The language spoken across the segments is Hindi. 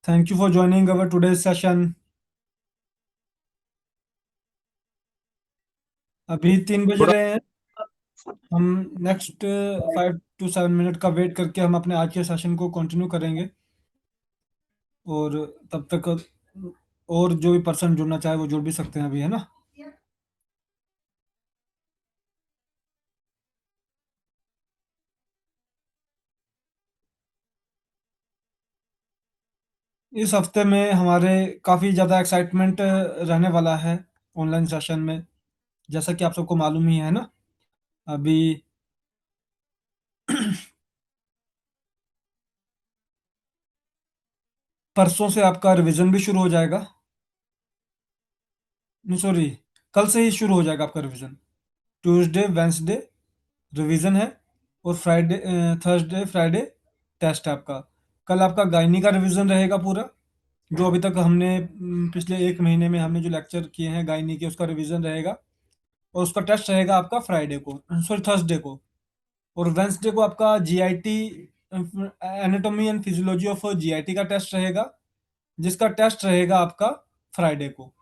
Thank you for joining our today's session. अभी 3 बज थोड़ा रहे हैं। हम नेक्स्ट 5 to 7 मिनट का वेट करके हम अपने आज के सेशन को कंटिन्यू करेंगे। और तब तक और जो भी पर्सन जुड़ना चाहे वो जुड़ भी सकते हैं अभी, है ना। इस हफ्ते में हमारे काफ़ी ज़्यादा एक्साइटमेंट रहने वाला है ऑनलाइन सेशन में। जैसा कि आप सबको मालूम ही है ना। अभी परसों से आपका रिवीजन भी शुरू हो जाएगा। नहीं, सॉरी, कल से ही शुरू हो जाएगा आपका रिवीजन। ट्यूसडे वेंसडे रिवीजन है। और फ्राइडे थर्सडे फ्राइडे टेस्ट है आपका। कल आपका गायनी का रिवीजन रहेगा पूरा। जो अभी तक हमने पिछले 1 महीने में हमने जो लेक्चर किए हैं गायनी के, उसका रिवीजन रहेगा। और उसका टेस्ट रहेगा आपका फ्राइडे को, सॉरी थर्सडे को। और वेंसडे को आपका GIT, anatomy and physiology of GIT का टेस्ट रहेगा, जिसका टेस्ट रहेगा आपका फ्राइडे को।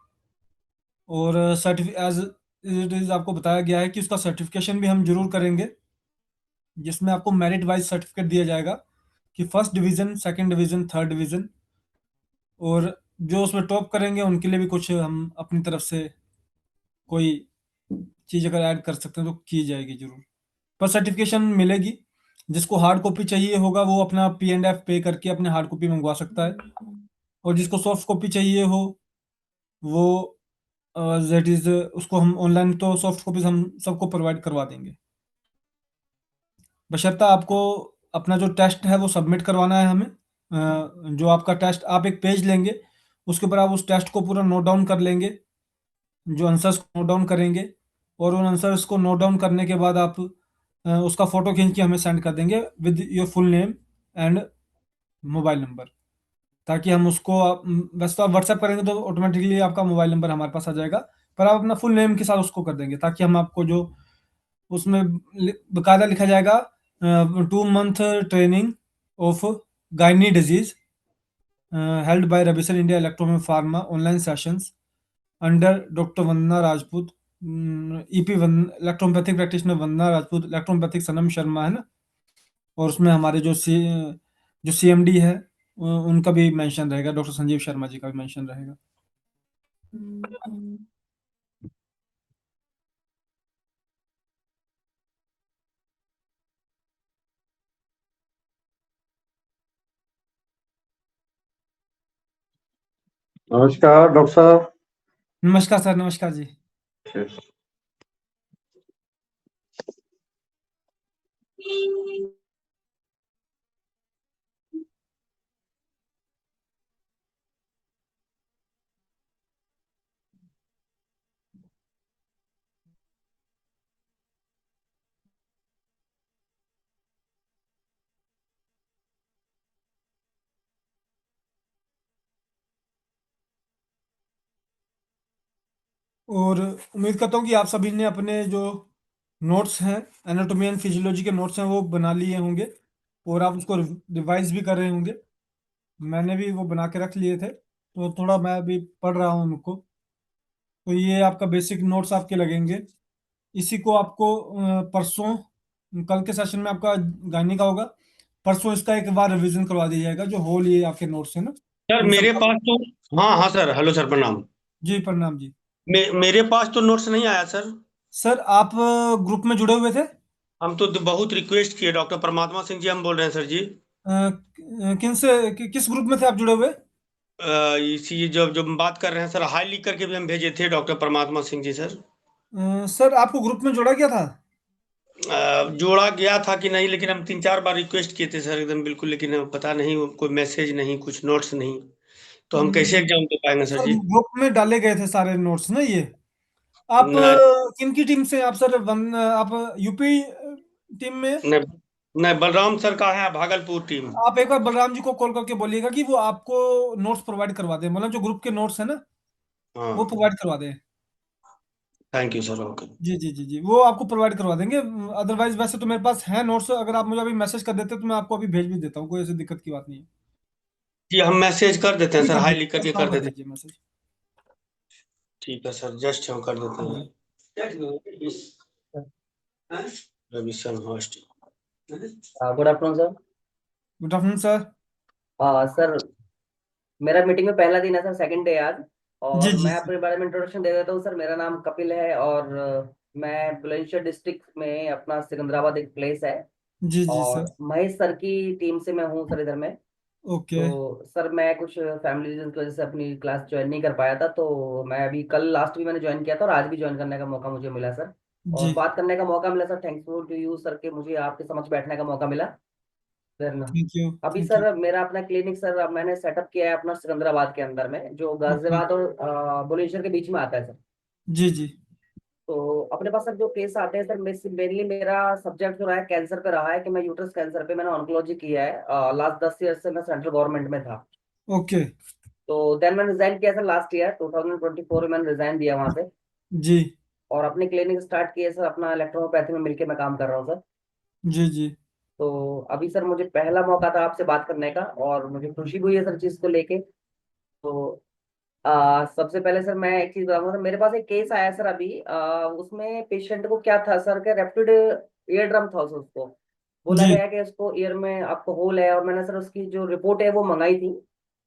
और सर्टिफि एज इट इज आपको बताया गया है कि उसका सर्टिफिकेशन भी हम जरूर करेंगे, जिसमें आपको मेरिट वाइज सर्टिफिकेट दिया जाएगा कि first division, second division, third division. और जो उसमें टॉप करेंगे उनके लिए भी कुछ हम अपनी तरफ से कोई चीज़ अगर ऐड कर सकते हैं तो की जाएगी जरूर। पर सर्टिफिकेशन मिलेगी। जिसको हार्ड कॉपी चाहिए होगा वो अपना P&F पे करके अपने हार्ड कॉपी मंगवा सकता है। और जिसको सॉफ्ट कॉपी चाहिए हो वो दैट इज उसको हम ऑनलाइन तो सॉफ्ट कॉपीज हम सबको प्रोवाइड करवा देंगे। बशर्ते आपको अपना जो टेस्ट है वो सबमिट करवाना है हमें। जो आपका टेस्ट, आप एक पेज लेंगे, उसके ऊपर आप उस टेस्ट को पूरा नोट डाउन कर लेंगे, जो आंसर्स को नोट डाउन करेंगे। और उन आंसर्स को नोट डाउन करने के बाद आप उसका फोटो खींच के हमें सेंड कर देंगे with your full name and mobile number. ताकि हम उसको वैसे तो आप व्हाट्सएप करेंगे तो ऑटोमेटिकली आपका मोबाइल नंबर हमारे पास आ जाएगा। पर आप अपना फुल नेम के साथ उसको कर देंगे, ताकि हम आपको जो उसमें बकायदा लिखा जाएगा 2 month training of gynae disease held by Ravisan India electro pharma online sessions under doctor Vandana Rajput, EP one electropathic practitioner Vandana Rajput, electropathic Sanam Sharma, है ना। और उसमें हमारे जो CMD है उनका भी मेंशन रहेगा, डॉक्टर संजीव शर्मा जी का भी मेंशन रहेगा। नमस्कार डॉक्टर साहब। नमस्कार सर, नमस्कार जी। और उम्मीद करता हूँ कि आप सभी ने अपने जो नोट्स हैं, एनाटॉमी एंड फिजियोलॉजी के नोट्स हैं, वो बना लिए होंगे। और आप उसको रिवाइज भी कर रहे होंगे। मैंने भी वो बना के रख लिए थे, तो थोड़ा मैं अभी पढ़ रहा हूँ उनको। तो ये आपका बेसिक नोट्स आपके लगेंगे। इसी को आपको परसों, कल के सेशन में आपका गायनी का होगा। परसों इसका एक बार रिवीजन करवा दिया जाएगा, जो होल ये आपके नोट्स है ना, सर इन सब मेरे का। पास तो हाँ हाँ सर, हेलो सर, प्रणाम। जी प्रणाम जी। मेरे पास तो नोट्स नहीं आया सर। सर आप ग्रुप में जुड़े हुए थे? हम तो बहुत रिक्वेस्ट किए, डॉक्टर परमात्मा सिंह जी हम बोल रहे हैं सर जी। किन से किस ग्रुप में थे आप जुड़े हुए? इसी जब जब हम बात कर रहे हैं सर, हाई लिख करके भी हम भेजे थे डॉक्टर परमात्मा सिंह जी सर। सर आपको ग्रुप में जोड़ा गया था? जोड़ा गया था कि नहीं, लेकिन हम 3 4 बार रिक्वेस्ट किए थे सर, एकदम बिल्कुल, लेकिन अब पता नहीं कोई मैसेज नहीं, कुछ नोट्स नहीं। तो हम कैसे हम्म, एग्जाम दे पाएंगे सर सर जी। ग्रुप में डाले गए थे सारे नोट्स ना ये। आप न, किन की टीम से हैं? आप सर आप यूपी टीम में? न, न बलराम सर का है, भागलपुर टीम। आप एक बार बलराम जी को कॉल करके बोलिएगा कि वो आपको नोट्स प्रोवाइड करवा दें, मतलब जो ग्रुप के नोट्स है ना, वो हाँ, प्रोवाइड करवा दें। Thank you sir, okay. जी जी जी जी, वो आपको प्रोवाइड करवा देंगे। अदरवाइज वैसे तो मेरे पास है नोट्स, अगर आप मुझे अभी मैसेज कर देते तो मैं आपको अभी भेज भी देता हूँ, कोई ऐसी दिक्कत की बात नहीं है। जी, हम मैसेज कर देते हैं अभी सर, कर हाय लिख दीजिए, कर बस के नाम कर कर देते हैं। दीजिए मैसेज। ठीक है सर, जस्ट हम कर देते जी। हैं। Ravishan host. Good afternoon sir. Good afternoon sir. Sir, मेरा मीटिंग में पहला दिन है सर, सेकंड डे आज। जी, और जी, मैं सर। अपने बारे में इंट्रोडक्शन दे देता हूँ सर। मेरा नाम कपिल है और मैं बुलंदशहर डिस्ट्रिक्ट में, अपना सिकंदराबाद एक प्लेस है। जी, जी, सर। और महेश सर की टीम से मैं हूँ सर इधर में। ओके। तो सर मैं कुछ फैमिली रीजन की वजह से अपनी क्लास ज्वाइन नहीं कर पाया था, तो मैं अभी कल लास्ट भी मैंने ज्वाइन किया था और आज भी ज्वाइन करने का मौका मुझे मिला सर। और जी। बात करने का मौका मिला sir, thankful to you sir कि मुझे आपके समक्ष बैठने का मौका मिला। फिर थैंक यू, अभी थैंक यू। सर मेरा अपना क्लिनिक सर, अब मैंने सेटअप किया है अपना सिकंदराबाद के अंदर में, जो ओके। गाजियाबाद और बुलंदशहर के बीच में आता है सर। जी, जी। तो अपने पास सर जो केस आते हैं सर, मेनली मेरा सब्जेक्ट जो रहा है कैंसर पे रहा है, कि मैं यूट्रस कैंसर पे मैंने ऑन्कोलॉजी किया है। लास्ट 10 ईयर से मैं सेंट्रल गवर्नमेंट में था। ओके। तो देन मैंने रिजाइन किया सर लास्ट ईयर 2024 में, मैंने रिजाइन दिया वहां से। जी। और अपनी क्लिनिक स्टार्ट की है सर, अपना इलेक्ट्रोपैथी में मिलके मैं काम कर रहा हूँ सर। जी, जी। तो अभी सर मुझे पहला मौका था आपसे बात करने का, और मुझे खुशी हुई है सर चीज को लेके। तो सबसे पहले सर मैं एक चीज बताऊंगा सर, मेरे पास एक केस आया सर अभी। उसमें पेशेंट को क्या था सर, के रेप्टेड ईयर ड्रम था उसको। बोला जी, गया कि उसको ईयर में आपको होल है, और मैंने सर उसकी जो रिपोर्ट है वो मंगाई थी। जी।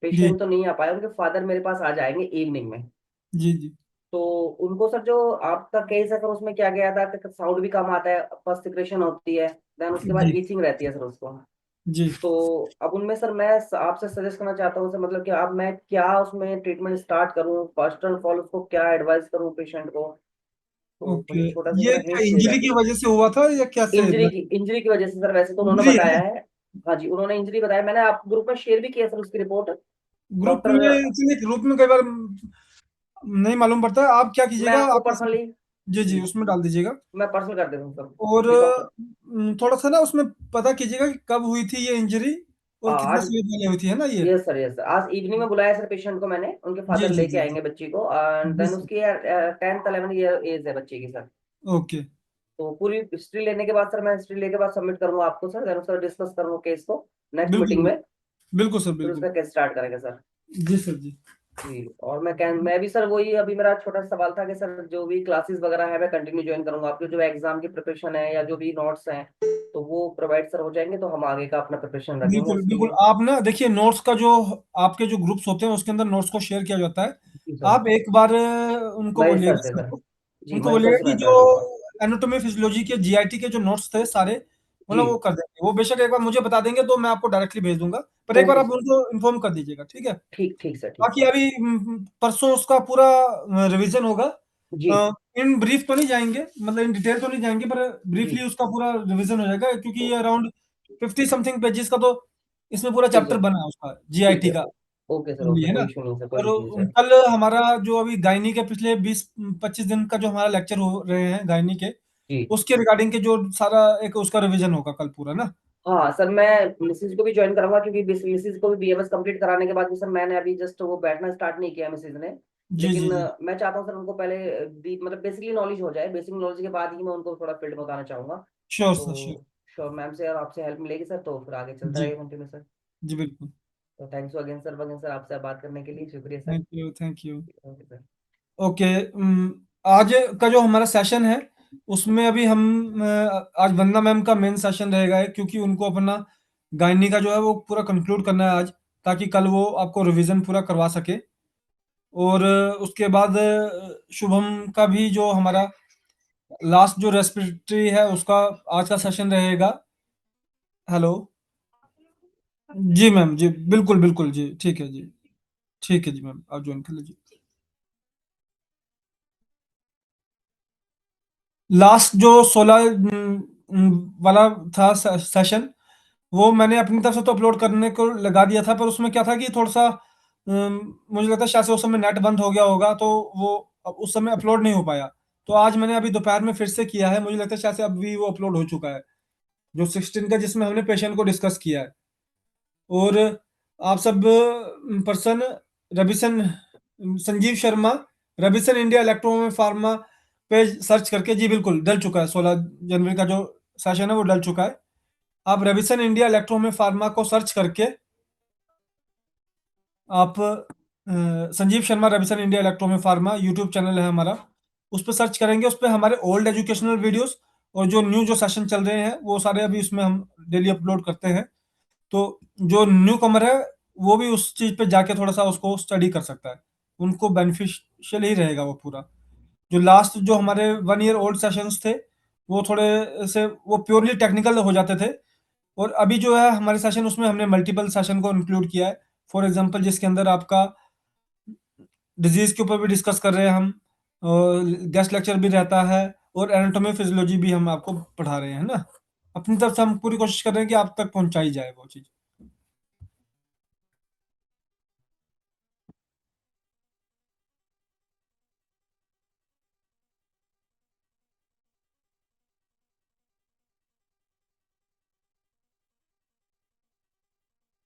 पेशेंट तो नहीं आ पाया, उनके फादर मेरे पास आ जाएंगे इवनिंग में। जी, जी। तो उनको सर जो आपका केस है सर, उसमें क्या गया था कि साउंड भी कम आता है, फर्स्ट सिक्रेशन होती है, देन उसके बाद जी, ईचिंग रहती है सर उसको। जी। तो अब उनमें सर मैं आपसे सजेस्ट करना चाहता हूँ सर, मतलब कि अब मैं क्या उसमें ट्रीटमेंट स्टार्ट करूँ, फर्स्ट एंड फॉल उसको क्या एडवाइस करूँ पेशेंट को। तो ओके। मुझे छोटा सा ये जरा क्या हिंट दीजिएगा इंजरी की कि वजह से हुआ था या कैसे? इंजरी की वजह से सर, वैसे तो उन्होंने इंजरी है। बताया है। हाँ जी, उन्होंने इंजरी बताया, मैंने आप ग्रुप में शेयर भी किया सर उसकी रिपोर्ट। ग्रुप डॉक्टर, में एक्चुअली ग्रुप में कई बार नहीं मालूम पड़ता है। आप क्या मैं कीजिएगा, आपको आप पर्सनली, जी, जी, जी, उसमें डाल दीजिएगा। मैं पर्सनल कर देता हूँ सर। और जी डॉक्टर। थोड़ा-सा ना उसमें पता कीजिएगा कि कब हुई थी ये इंजरी और कितने आज, समय पहले हुई थी, है ना ये? यस सर, यस सर, आज इवनिंग में बुलाया सर पेशेंट को मैंने, उनके जी, फादर जी, लेके जी, जी। आएंगे बच्ची को, एंड जी, देन सर। उसकी 10th 11th ईयर एज है बच्ची की सर। ओके। तो पूरी हिस्ट्री लेने के बाद सर, मैं हिस्ट्री लेके बाद सबमिट करूंगा आपको सर, देन उसका डिस्कस करूंगा केस को नेक्स्ट बिल्कुल, मीटिंग में। बिल्कुल सर, फिर बिल्कुल। उसका केस स्टार्ट करेंगे सर। जी, सर, जी। जी, और मैं भी सर वही, अभी मेरा छोटा सा सवाल था कि सर जो भी क्लासेस वगैरह है मैं कंटिन्यू ज्वाइन करूंगा, आपके जो एग्जाम की प्रिपरेशन है या जो भी नोट्स हैं, तो वो प्रोवाइड सर हो जाएंगे, तो हम आगे का अपना प्रिपरेशन रखेंगे बिल्कुल, उसके बिल्कुल। लिए। आप ना देखिए, नोट्स का जो आपके जो ग्रुप्स होते हैं उसके अंदर नोट्स को शेयर किया जाता है। जी सर। आप एक बार उनको महेश सर बोलिएगा से सर सर। को, जी, उनको महेश सर बोलिएगा से कि मैं जो करा दूंगा। एनाटॉमी फिजियोलॉजी के जीआईटी के जो नोट्स थे सारे, जी। मतलब वो कर देंगे। वो बेशक एक बार मुझे बता देंगे तो मैं आपको डायरेक्टली भेज दूँगा, पर एक बार ओके आप सर। उनको इन्फॉर्म कर दीजिएगा, ठीक है? ठीक ठीक सर, ठीक बाकी सर। अभी परसों उसका पूरा रिवीजन होगा। जी। इन ब्रीफ तो नहीं जाएँगे, मतलब इन डिटेल तो नहीं जाएँगे, पर जी। ब्रीफली उसका पूरा रिवीजन हो जाएगा, क्योंकि ओ- ये अराउंड 50 समथिंग पेजेस का तो इसमें पूरा ठीक चैप्टर है। बना है उसका ठीक जीआईटी है। का ओके सर, ओनली, ओके, है कोई ना? इशू नहीं सर, कोई और इशू नहीं सर। कल हमारा जो अभी गायनी के पिछले 20-25 दिन का जो हमारा लेक्चर हो रहे हैं गायनी के, जी। उसके रिगार्डिंग के जो सारा एक उसका रिवीजन होगा कल पूरा ना। हाँ सर, मैं मिसिज को भी ज्वाइन कराऊंगा, क्योंकि मिसिज को भी बीएमएस कंप्लीट कराने के बाद भी सर, मैंने अभी जस्ट वो बैठना स्टार्ट नहीं किया मिसिज ने। जी, जी, लेकिन जी। मैं चाहता हूँ सर उनको पहले मतलब बेसिकली नॉलेज हो जाए, बेसिक नॉलेज के बाद ही मैं उनको थोड़ा फील्ड में बताना चाहूंगा। Sure sir, sure. तो श्योर मैम से और आपसे हेल्प मिलेगी सर, तो फिर आगे चलता जी, रहेगा कंटिन्यू सर। जी, बिल्कुल। तो थैंक्स अगेन सर, वगैन सर, आपसे बात करने के लिए शुक्रिया sir. Thank you, thank you. Okay sir. Okay. आज का जो हमारा सेशन है उसमें अभी हम आज वंदना मैम का मेन सेशन रहेगा, क्योंकि उनको अपना गायनी का जो है वो पूरा कंक्लूड करना है आज, ताकि कल वो आपको रिवीजन पूरा करवा सके। और उसके बाद शुभम का भी जो हमारा लास्ट जो रेस्पिरेटरी है उसका आज का सेशन रहेगा। हेलो। जी मैम, जी, बिल्कुल, बिल्कुल, जी, ठीक है जी। ठीक है जी मैम, आप ज्वाइन कर लीजिए। लास्ट जो 16 वाला था सेशन, वो मैंने अपनी तरफ से तो अपलोड करने को लगा दिया था, पर उसमें क्या था कि थोड़ा-सा मुझे लगता है शायद से उस समय नेट बंद हो गया होगा, तो वो उस समय अपलोड नहीं हो पाया। तो आज मैंने अभी दोपहर में फिर से किया है, मुझे लगता है शायद से अभी वो अपलोड हो चुका है, जो 16 का जिसमें हमने पेशेंट को डिस्कस किया है। और आप सब person Ravisan Sanjeev Sharma, Ravisan India electro pharma पे सर्च करके, जी बिल्कुल डल चुका है, 16 जनवरी का जो सेशन है वो डल चुका है। आप रविसन इंडिया इलेक्ट्रो फार्मा को सर्च करके आप Sanjeev Sharma Ravisan India electro pharma YouTube channel है हमारा, उस पर सर्च करेंगे, उस पर हमारे ओल्ड एजुकेशनल वीडियोस और जो न्यू जो सेशन चल रहे हैं वो सारे अभी उसमें हम डेली अपलोड करते हैं। तो जो न्यू कमर है वो भी उस चीज पे जाके थोड़ा सा उसको स्टडी कर सकता है, उनको बेनिफिशियल ही रहेगा वो पूरा। जो लास्ट जो हमारे 1 ईयर ओल्ड सेशंस थे वो थोड़े से वो प्योरली टेक्निकल हो जाते थे, और अभी जो है हमारे सेशन उसमें हमने मल्टीपल सेशन को इंक्लूड किया है। फॉर एग्जांपल जिसके अंदर आपका डिजीज के ऊपर भी डिस्कस कर रहे हैं हम, और गेस्ट लेक्चर भी रहता है, और एनाटॉमी फिजियोलॉजी भी हम आपको पढ़ा रहे हैं ना। अपनी तरफ से हम पूरी कोशिश कर रहे हैं कि आप तक पहुंचाई जाए वो चीज।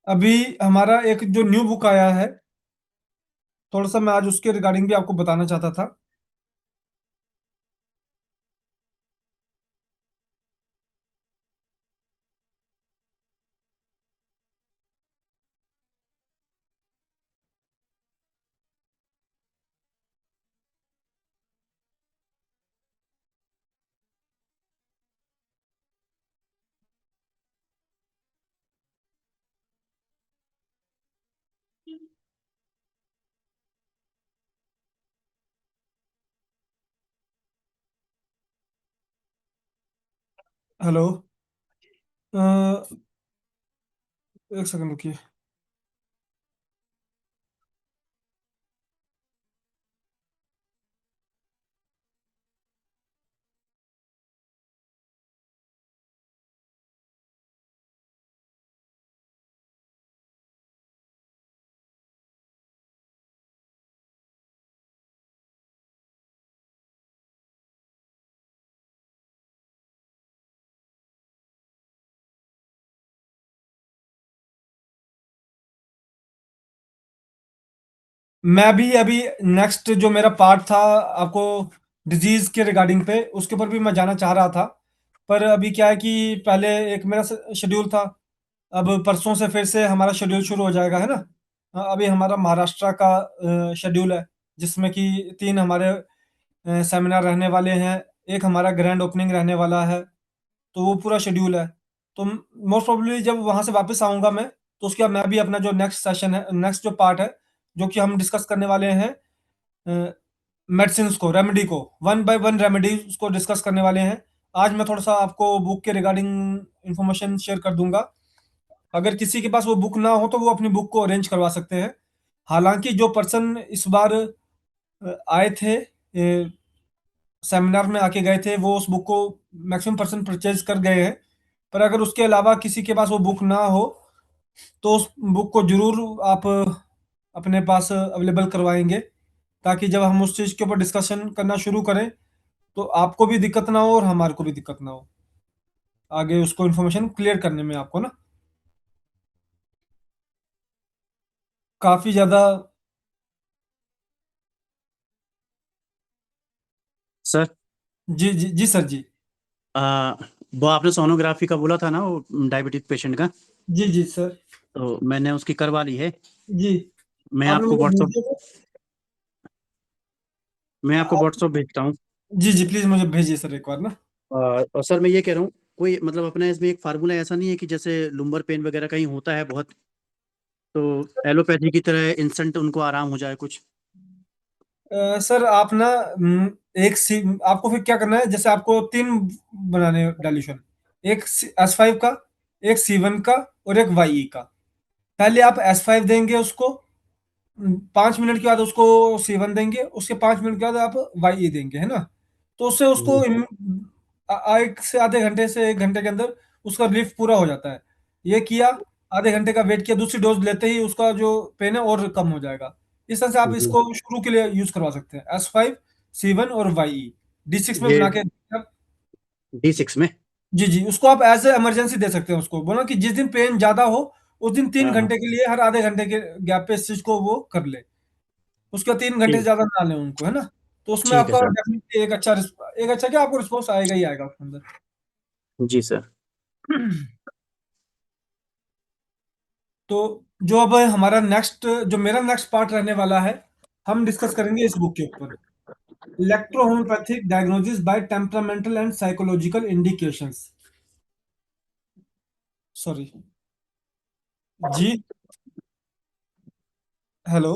अभी हमारा एक जो न्यू बुक आया है, थोड़ा सा मैं आज उसके रिगार्डिंग भी आपको बताना चाहता था। हेलो। अ, एक सेकंड रुकिए। मैं भी अभी नेक्स्ट जो मेरा पार्ट था आपको डिजीज के रिगार्डिंग पे, उसके ऊपर भी मैं जाना चाह रहा था, पर अभी क्या है कि पहले एक मेरा शेड्यूल था। अब परसों से फिर से हमारा शेड्यूल शुरू हो जाएगा, है ना। अभी हमारा महाराष्ट्र का शेड्यूल है, जिसमें कि 3 हमारे सेमिनार रहने वाले हैं, एक हमारा ग्रैंड ओपनिंग रहने वाला है। तो वो पूरा शेड्यूल है। तो मोस्ट प्रोबेबली जब वहाँ से वापस आऊँगा मैं, तो उसके बाद मैं भी अपना जो नेक्स्ट सेशन है, नेक्स्ट जो पार्ट है, जो कि हम डिस्कस करने वाले हैं मेडिसिन्स को, रेमेडी को, वन बाय वन रेमेडीज को डिस्कस करने वाले हैं। आज मैं थोड़ा सा आपको बुक के रिगार्डिंग इंफॉर्मेशन शेयर कर दूंगा। अगर किसी के पास वो बुक ना हो तो वो अपनी बुक को अरेंज करवा सकते हैं। हालांकि जो पर्सन इस बार आए थे, सेमिनार में आके गए थे, वो उस बुक को मैक्सिमम पर्सन परचेज कर गए हैं। पर अगर उसके अलावा किसी के पास वो बुक ना हो तो उस बुक को जरूर आप अपने पास अवेलेबल करवाएंगे, ताकि जब हम उस चीज़ के ऊपर डिस्कशन करना शुरू करें तो आपको भी दिक्कत ना हो और हमारे को भी दिक्कत ना हो आगे उसको इन्फॉर्मेशन क्लियर करने में आपको ना। काफ़ी ज़्यादा। सर, जी जी जी सर जी। आ, वो आपने सोनोग्राफी का बोला था ना, वो डायबिटिक पेशेंट का, जी जी सर। तो मैंने उसकी करवा ली है। जी। मैं आपने आपको मुझे व्हाट्सअप भेजिए तो। मैं आपको आप। व्हाट्सअप भेजता हूँ। जी जी प्लीज़ मुझे भेजिए सर एक बार ना। और सर मैं ये कह रहा हूँ, कोई मतलब अपना इसमें एक फार्मूला ऐसा नहीं है कि जैसे लुम्बर पेन वगैरह कहीं होता है बहुत, तो एलोपैथी की तरह इंस्टेंट उनको आराम हो जाए कुछ। सर आप ना एक सी आपको फिर क्या करना है, जैसे आपको 3 बनाने डाइल्यूशन, एक S5 का, एक C1 का, और एक YE का। पहले आप S5 देंगे उसको, 5 मिनट के बाद उसको C1 देंगे, उसके 5 मिनट के बाद आप YE देंगे, है ना। तो उससे उसको जी। 1 से आधे घंटे से 1 घंटे के अंदर उसका रिलीफ पूरा हो जाता है। ये किया, आधे घंटे का वेट किया, दूसरी डोज लेते ही उसका जो पेन है और कम हो जाएगा। इस तरह से आप जी। इसको शुरू के लिए यूज करवा सकते हैं, S5, C1 और YE, D6 में ये बना के आप। D6 में। जी जी, उसको आप एज ए इमरजेंसी दे सकते हैं, उसको बोला कि जिस दिन पेन ज्यादा हो उस दिन तीन हाँ हाँ। घंटे के लिए हर आधे घंटे के गैप पे इस चीज को वो कर ले। उसके 3 घंटे से ठीक। ज्यादा ना लें उनको, है ना। तो उसमें ठीक है आपका सर। डेफिनेटली एक अच्छा क्या आपको रिस्पॉन्स आएगा ही आएगा उसके अंदर। जी सर। तो जो अब हमारा जो मेरा नेक्स्ट पार्ट रहने वाला है, हम डिस्कस करेंगे इस बुक के ऊपर, electrohomeopathic diagnosis by temperamental and psychological indications. Sorry जी, हेलो।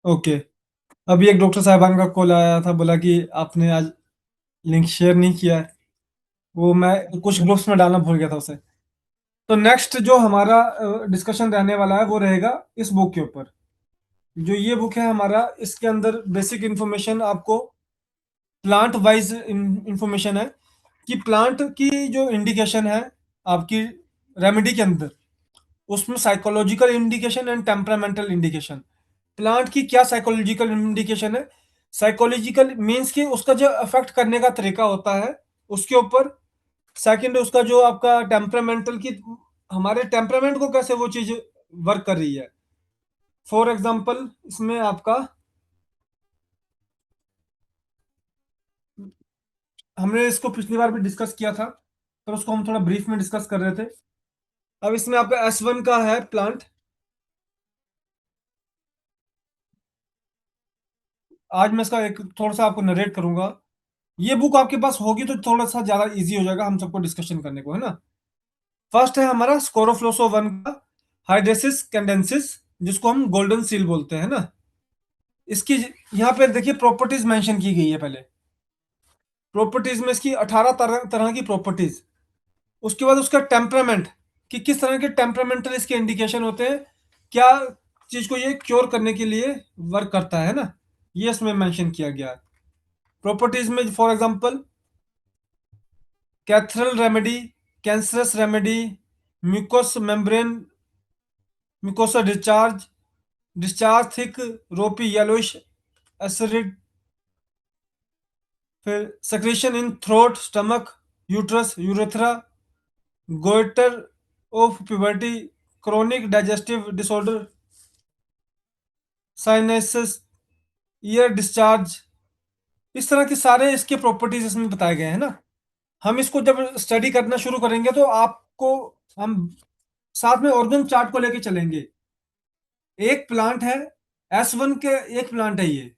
ओके, अभी एक डॉक्टर साहबान का कॉल आया था, बोला कि आपने आज लिंक शेयर नहीं किया है, वो मैं कुछ ग्रुप्स में डालना भूल गया था उसे। तो नेक्स्ट जो हमारा डिस्कशन रहने वाला है वो रहेगा इस बुक के ऊपर। जो ये बुक है हमारा, इसके अंदर बेसिक इंफॉर्मेशन आपको प्लांट वाइज इंफॉर्मेशन है कि प्लांट की जो इंडिकेशन है आपकी रेमेडी के अंदर, उसमें psychological indication and temperamental indication. Plant की क्या साइकोलॉजिकल इंडिकेशन है? साइकोलॉजिकल मीन्स कि उसका जो अफेक्ट करने का तरीका होता है उसके ऊपर। सेकंड, उसका जो आपका टेम्परामेंटल की, हमारे टेम्परामेंट को कैसे वो चीज वर्क कर रही है। फॉर एग्जाम्पल, इसमें आपका, हमने इसको पिछली बार भी डिस्कस किया था, पर उसको हम थोड़ा ब्रीफ में डिस्कस कर रहे थे। अब इसमें आपका S1 का है प्लांट। आज मैं इसका एक थोड़ा सा आपको नरेट करूंगा। ये बुक आपके पास होगी तो थोड़ा सा ज्यादा इजी हो जाएगा हम सबको डिस्कशन करने को, है ना। फर्स्ट है हमारा स्कोरोफ्लोसो 1 का हाइड्रेसिस कैंडेंसिस, जिसको हम गोल्डन सील बोलते हैं ना। इसकी यहाँ पे देखिए प्रॉपर्टीज मेंशन की गई है। पहले प्रॉपर्टीज में इसकी 18 तरह की प्रॉपर्टीज। उसके बाद उसका टेम्परामेंट, कि किस तरह के टेम्परामेंटल इसके इंडिकेशन होते हैं, क्या चीज को ये क्योर करने के लिए वर्क करता है ना, ये इसमें मेंशन किया गया है प्रॉपर्टीज में। For example, cathedral remedy, cancerous remedy, mucus membrane, mucosa discharge, discharge thick रोपी येलोइश एसिड, फिर secretion in throat, stomach, uterus, urethra, goitre of puberty, chronic digestive disorder, sinuses, year discharge. इस तरह के सारे इसके प्रॉपर्टीज इसमें बताए गए हैं ना। हम इसको जब स्टडी करना शुरू करेंगे तो आपको हम साथ में ऑर्गन चार्ट को लेके चलेंगे। एक प्लांट है, S1 के एक प्लांट है ये,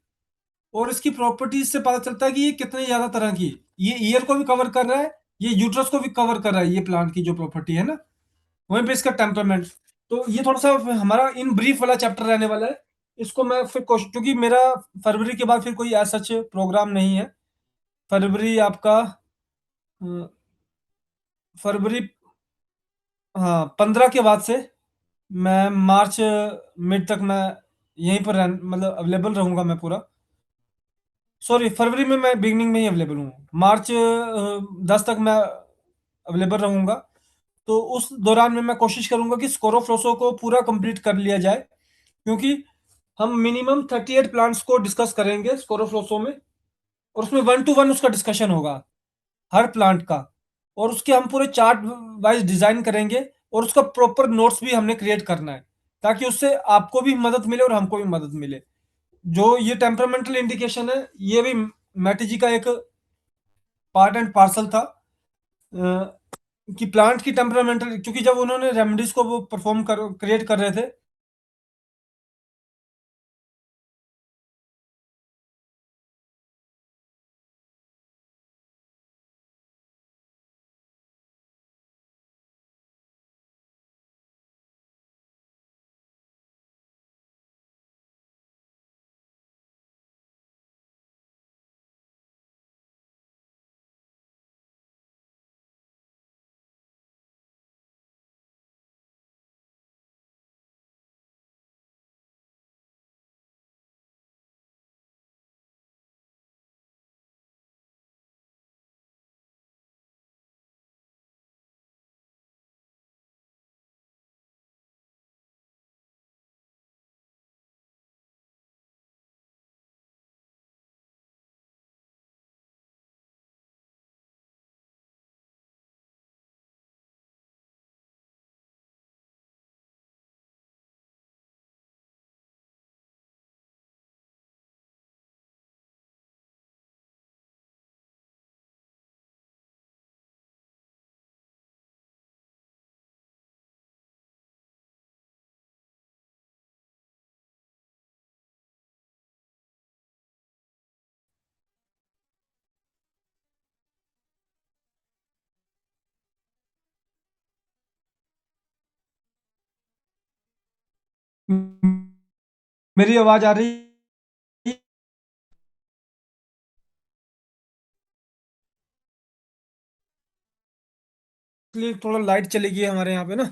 और इसकी प्रॉपर्टीज से पता चलता है कि ये कितने ज्यादा तरह की, ये ईयर को भी कवर कर रहा है, ये यूट्रस को भी कवर कर रहा है, ये प्लांट की जो प्रॉपर्टी है ना। वहीं पे इसका टेम्परामेंट। तो ये थोड़ा सा हमारा इन ब्रीफ वाला चैप्टर रहने वाला है। इसको मैं फिर कोशिश, क्योंकि मेरा फरवरी के बाद फिर कोई ऐसा सच प्रोग्राम नहीं है। फरवरी आपका फरवरी, हाँ, 15 के बाद से मैं मार्च मिड तक मैं यहीं पर मतलब अवेलेबल रहूंगा मैं पूरा। सॉरी, फरवरी में मैं बिगनिंग में ही अवेलेबल हूँ। मार्च 10 तक मैं अवेलेबल रहूंगा। तो उस दौरान में मैं कोशिश करूंगा कि स्कोरोफ्लोसो को पूरा कंप्लीट कर लिया जाए, क्योंकि हम मिनिमम 38 प्लांट्स को डिस्कस करेंगे स्कोरोफ्लोसो में, और उसमें 1 to 1 उसका डिस्कशन होगा हर प्लांट का। और उसके हम पूरे चार्ट वाइज डिजाइन करेंगे, और उसका प्रॉपर नोट्स भी हमने क्रिएट करना है, ताकि उससे आपको भी मदद मिले और हमको भी मदद मिले। जो ये टेम्परामेंटल इंडिकेशन है, ये भी मैटी जी का एक पार्ट एंड पार्सल था, कि प्लांट की टेम्परामेंटल, क्योंकि जब उन्होंने रेमेडीज को वो परफॉर्म कर क्रिएट कर रहे थे, मेरी आवाज आ रही है? इसलिए थोड़ा लाइट चली गई है हमारे यहाँ पे ना।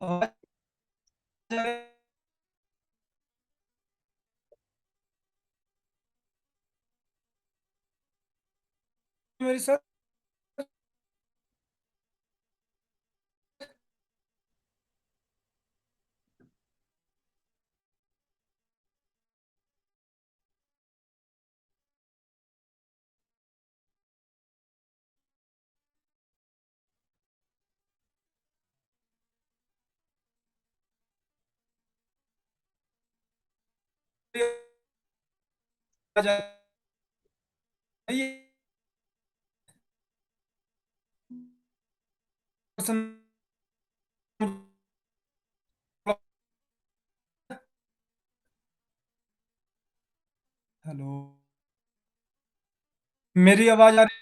आवाज आ रही है मेरी सर? आवाज आ रही है? हेलो, मेरी आवाज आ रही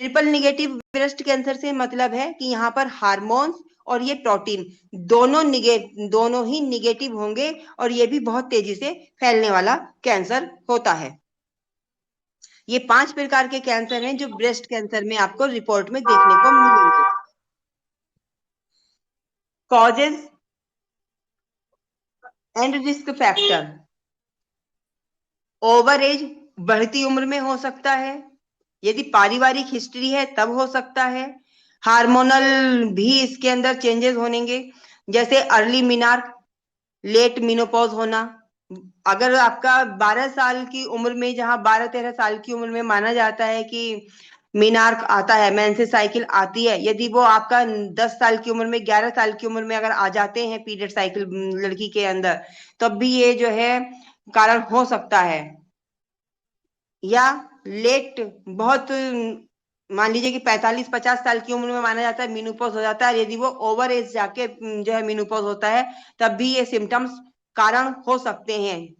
ट्रिपल निगेटिव ब्रेस्ट कैंसर से मतलब है कि यहाँ पर हार्मोन्स और ये प्रोटीन दोनों ही निगेटिव होंगे और ये भी बहुत तेजी से फैलने वाला कैंसर होता है। ये 5 प्रकार के कैंसर हैं जो ब्रेस्ट कैंसर में आपको रिपोर्ट में देखने को मिलेंगे। Causes and risk factor, over age बढ़ती उम्र में हो सकता है, यदि पारिवारिक हिस्ट्री है तब हो सकता है, हार्मोनल भी इसके अंदर चेंजेस होंगे, जैसे अर्ली मिनार्क, लेट मिनोपॉज होना। अगर आपका 12 साल की उम्र में, जहां 12-13 साल की उम्र में माना जाता है कि मिनार्क आता है, मेंसेस साइकिल आती है, यदि वो आपका 10 साल की उम्र में, 11 साल की उम्र में अगर आ जाते हैं पीरियड साइकिल लड़की के अंदर, तब भी ये जो है कारण हो सकता है। या लेट, बहुत मान लीजिए कि 45-50 साल की उम्र में माना जाता है मीनोपॉज हो जाता है, यदि वो ओवर एज जाके जो है मीनोपॉज होता है, तब भी ये सिम्टम्स कारण हो सकते हैं।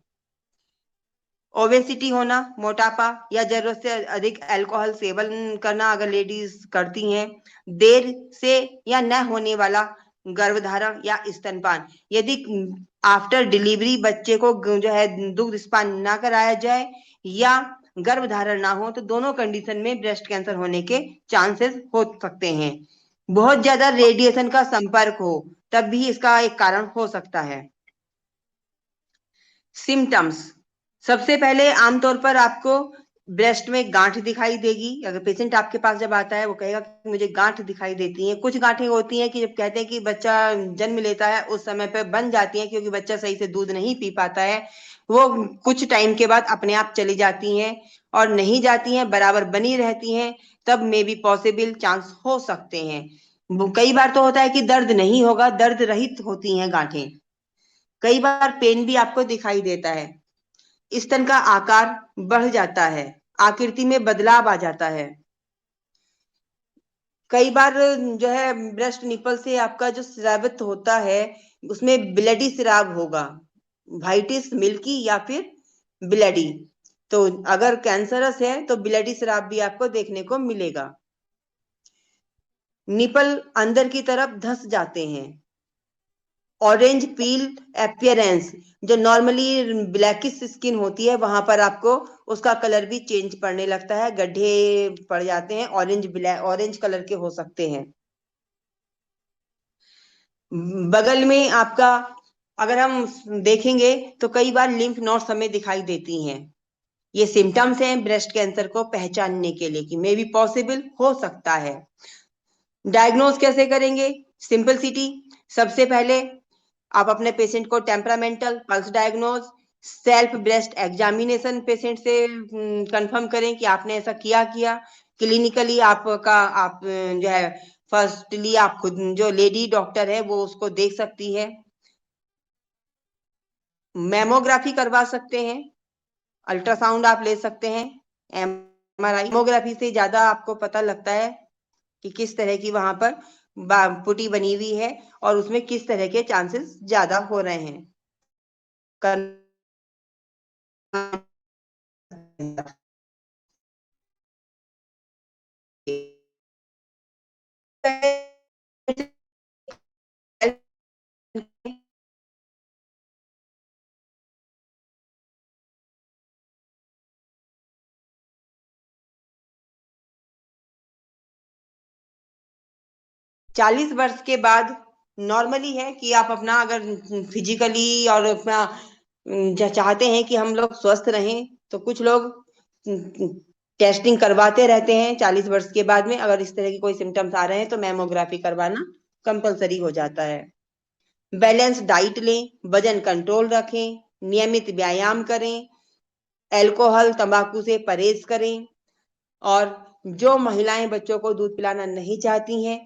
ओबेसिटी होना, मोटापा, या जरूरत से अधिक अल्कोहल सेवन करना अगर लेडीज करती हैं, देर से या न होने वाला गर्भधारण या स्तनपान, यदि आफ्टर डिलीवरी बच्चे को जो है दुग्ध स्तनपान ना कराया जाए या गर्भधारण ना हो, तो दोनों कंडीशन में ब्रेस्ट कैंसर होने के चांसेस हो सकते हैं। बहुत ज्यादा रेडिएशन का संपर्क हो, तब भी इसका एक कारण हो सकता है। सिम्टम्स, सबसे पहले आमतौर पर आपको ब्रेस्ट में गांठ दिखाई देगी। अगर पेशेंट आपके पास जब आता है वो कहेगा कि मुझे गांठ दिखाई देती है। कुछ गांठें होती हैं कि जब कहते हैं कि बच्चा जन्म लेता है उस समय पे बन जाती है, क्योंकि बच्चा सही से दूध नहीं पी पाता है, वो कुछ टाइम के बाद अपने आप चली जाती हैं, और नहीं जाती हैं, बराबर बनी रहती हैं, तब में भी पॉसिबल चांस हो सकते हैं। कई बार तो होता है कि दर्द नहीं होगा, दर्द रहित होती हैं गांठें। कई बार पेन भी आपको दिखाई देता है। स्तन का आकार बढ़ जाता है, आकृति में बदलाव आ जाता है। कई बार जो है ब्रेस्ट निपल से आपका जो स्रावित होता है उसमें ब्लडी स्राव होगा, व्हाइटिश मिल्की या फिर ब्लडी। तो अगर कैंसरस है तो ब्लडी स्राव भी आपको देखने को मिलेगा। निपल अंदर की तरफ धंस जाते हैं। ऑरेंज पील अपीयरेंस, जो नॉर्मली ब्लैकिश स्किन होती है वहां पर आपको उसका कलर भी चेंज पड़ने लगता है, गड्ढे पड़ जाते हैं, ऑरेंज कलर के हो सकते हैं। बगल में आपका अगर हम देखेंगे तो कई बार लिम्फ नोड्स हमें दिखाई देती हैं। ये सिम्टम्स हैं ब्रेस्ट कैंसर को पहचानने के लिए कि मे बी पॉसिबल हो सकता है। डायग्नोज कैसे करेंगे? सिंपल सिटी, सबसे पहले आप अपने पेशेंट को temperamental pulse diagnose, self breast examination patient से कंफर्म करें कि आपने ऐसा किया क्लिनिकली आप जो है फर्स्टली आप खुद जो लेडी डॉक्टर है वो उसको देख सकती है। मेमोग्राफी करवा सकते हैं, अल्ट्रासाउंड आप ले सकते हैं, एमआरआई। मेमोग्राफी से ज्यादा आपको पता लगता है कि किस तरह की वहां पर पुटी बनी हुई है और उसमें किस तरह के चांसेस ज्यादा हो रहे हैं। चालीस वर्ष के बाद नॉर्मली है कि आप अपना अगर फिजिकली और अपना चाहते हैं कि हम लोग स्वस्थ रहें, तो कुछ लोग टेस्टिंग करवाते रहते हैं 40 वर्ष के बाद में। अगर इस तरह की कोई सिम्टम्स आ रहे हैं तो मैमोग्राफी करवाना कंपलसरी हो जाता है। बैलेंस डाइट लें, वजन कंट्रोल रखें, नियमित व्यायाम करें, अल्कोहल तंबाकू से परहेज करें, और जो महिलाएं बच्चों को दूध पिलाना नहीं चाहती हैं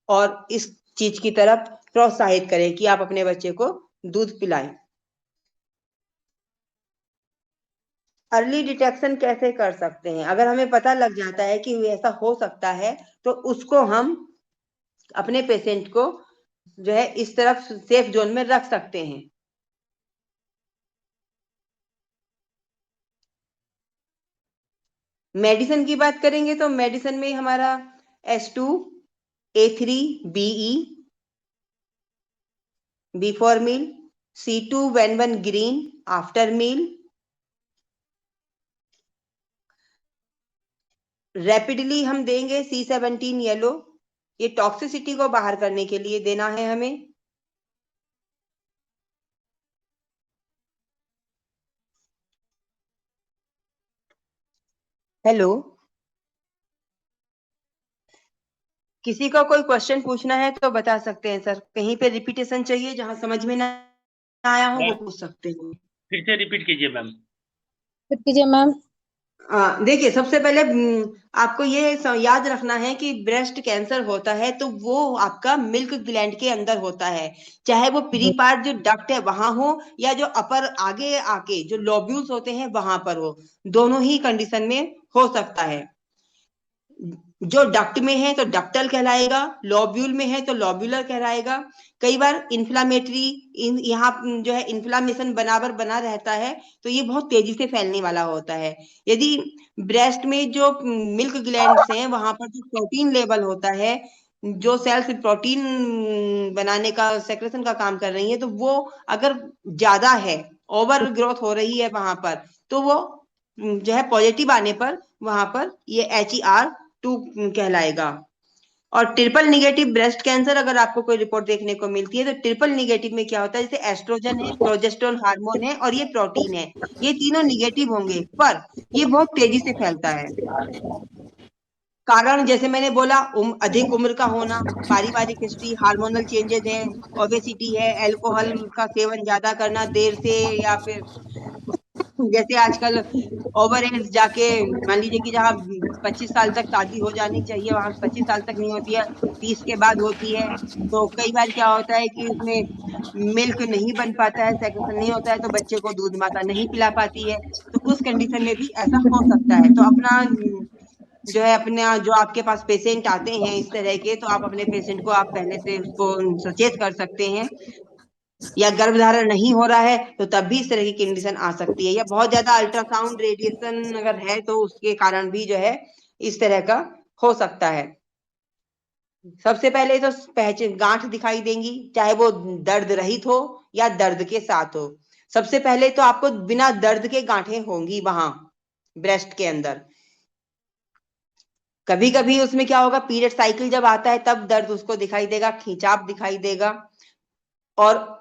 और इस चीज की तरफ प्रोत्साहित करें कि आप अपने बच्चे को दूध पिलाएं। अर्ली डिटेक्शन कैसे कर सकते हैं? अगर हमें पता लग जाता है कि ऐसा हो सकता है तो उसको हम अपने पेशेंट को जो है इस तरफ सेफ जोन में रख सकते हैं। मेडिसिन की बात करेंगे तो मेडिसिन में हमारा H2A3BE, B for meal, C2N1 green after meal, rapidly हम देंगे C17 येलो, ये टॉक्सिसिटी को बाहर करने के लिए देना है हमें। हेलो, किसी का कोई क्वेश्चन पूछना है तो बता सकते हैं सर, कहीं पे रिपीटेशन चाहिए, जहां समझ में ना आया हो वो पूछ सकते हैं। फिर से रिपीट कीजिए मैम। मैम। देखिए, सबसे पहले आपको ये याद रखना है कि ब्रेस्ट कैंसर होता है तो वो आपका मिल्क ग्लैंड के अंदर होता है, चाहे वो प्री पार्ट जो डक्ट है वहां हो या जो अपर आगे आके जो लोब्यूल्स होते हैं वहां पर हो, दोनों ही कंडीशन में हो सकता है। जो डक्ट में है तो डक्टल कहलाएगा, लोब्यूल में है तो लोब्यूलर कहलाएगा। कई बार इन्फ्लामेटरी यहाँ जो है इन्फ्लामेशन बराबर बना रहता है, तो ये बहुत तेजी से फैलने वाला होता है। यदि ब्रेस्ट में जो मिल्क ग्लैंड्स हैं वहां पर जो प्रोटीन लेवल होता है, जो सेल्स प्रोटीन बनाने का सेक्रेशन का काम कर रही है, तो वो अगर ज्यादा है, ओवर ग्रोथ हो रही है वहां पर, तो वो जो है पॉजिटिव आने पर वहां पर ये HER2 कहलाएगा। और ट्रिपल निगेटिव ब्रेस्ट कैंसर अगर आपको कोई रिपोर्ट देखने को मिलती है, तो ट्रिपल निगेटिव में क्या होता है, जैसे एस्ट्रोजन है, प्रोजेस्टेरोन हार्मोन है और ये प्रोटीन है, ये तीनों निगेटिव होंगे, पर ये बहुत तेजी से फैलता है। कारण जैसे मैंने बोला, अधिक उम्र का होना, पारिवारिक हिस्ट्री, हार्मोनल चेंजेस है, ओबेसिटी है, अल्कोहल का सेवन ज्यादा करना देर से, या फिर जैसे आजकल ओवर एज जाके मान लीजिए कि जहाँ 25 साल तक शादी हो जानी चाहिए वहां 25 साल तक नहीं होती है, 30 के बाद होती है। तो कई बार क्या होता है कि उसमें मिल्क नहीं बन पाता है, सेक्रेशन नहीं होता है, तो बच्चे को दूध माता नहीं पिला पाती है, तो उस कंडीशन में भी ऐसा हो सकता है। तो अपना जो है अपने जो आपके पास पेशेंट आते हैं इस तरह के, तो आप अपने पेशेंट को आप पहले से उसको सचेत कर सकते हैं। या गर्भधारण नहीं हो रहा है तो तब भी इस तरह की कंडीशन आ सकती है, या बहुत ज्यादा अल्ट्रासाउंड रेडिएशन अगर है तो उसके कारण भी जो है इस तरह का हो सकता है। सबसे पहले तो पहचान गांठ दिखाई देंगी, चाहे वो दर्द रहित हो या दर्द के साथ हो। सबसे पहले तो आपको बिना दर्द के गांठें होंगी वहां ब्रेस्ट के अंदर। कभी कभी उसमें क्या होगा, पीरियड साइकिल जब आता है तब दर्द उसको दिखाई देगा, खिंचाव दिखाई देगा, और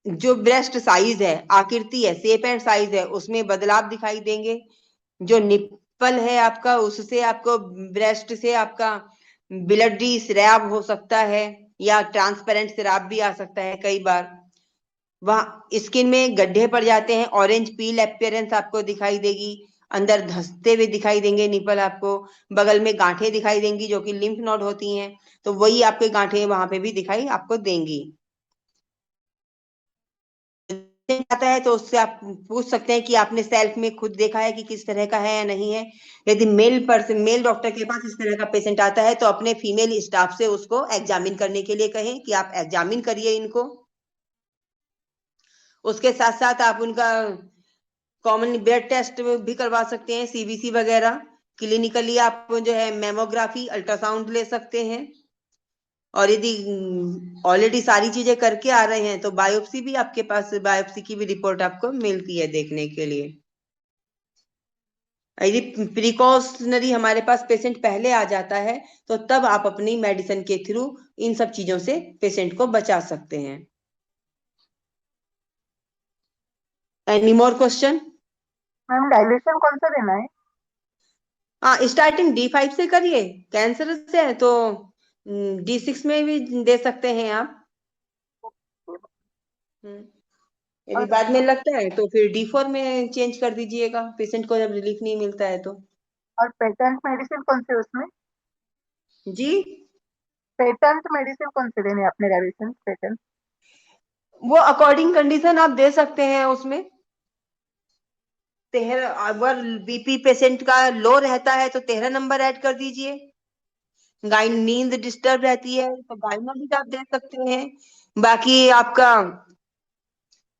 जो ब्रेस्ट साइज है, आकृति है, शेप एंड साइज है, उसमें बदलाव दिखाई देंगे। जो निप्पल है आपका, उससे आपको ब्रेस्ट से आपका ब्लडी स्राव हो सकता है, या ट्रांसपेरेंट स्राव भी आ सकता है कई बार। वहां स्किन में गड्ढे पड़ जाते हैं, ऑरेंज पील अपीयरेंस आपको दिखाई देगी, अंदर धंसते हुए दिखाई देंगे निपल आपको, बगल में गांठें दिखाई देंगी जो कि लिम्फ नोड होती हैं, तो वही आपके गांठें वहां पे भी दिखाई आपको देंगी। आता है तो उससे आप पूछ सकते हैं कि आपने सेल्फ में खुद देखा है कि किस तरह का है या नहीं है। यदि मेल डॉक्टर के पास इस तरह का पेशेंट आता है तो अपने फीमेल स्टाफ से उसको एग्जामिन करने के लिए कहें कि आप एग्जामिन करिए इनको। उसके साथ साथ आप उनका कॉमन ब्लड टेस्ट भी करवा सकते हैं, CBC वगैरह। क्लिनिकली आप जो है मेमोग्राफी, अल्ट्रासाउंड ले सकते हैं। और यदि ऑलरेडी सारी चीजें करके आ रहे हैं तो बायोप्सी भी आपके पास, बायोप्सी की भी रिपोर्ट आपको मिलती है देखने के लिए। यदि प्रिकॉशनरी हमारे पास पेशेंट पहले आ जाता है तो तब आप अपनी मेडिसिन के थ्रू इन सब चीजों से पेशेंट को बचा सकते हैं। Any more question? Ma'am dilution कौन सा देना है? हाँ, स्टार्टिंग D5 से करिए, कैंसर से है तो D6 में भी दे सकते हैं आप। यदि और बाद में लगता है तो फिर D4 में चेंज कर दीजिएगा, पेशेंट को जब रिलीफ नहीं मिलता है तो। और पेटेंट मेडिसिन कौन से उसमें? जी, पेटेंट मेडिसिन कौन से देने हैं अपने डाइल्यूशन पेटेंट? वो अकॉर्डिंग कंडीशन आप दे सकते हैं उसमें। 13 अगर BP पेशेंट का लो रहता है तो 13 नंबर ऐड कर दीजिए। नींद डिस्टर्ब रहती है तो गाइनो भी आप दे सकते हैं। बाकी आपका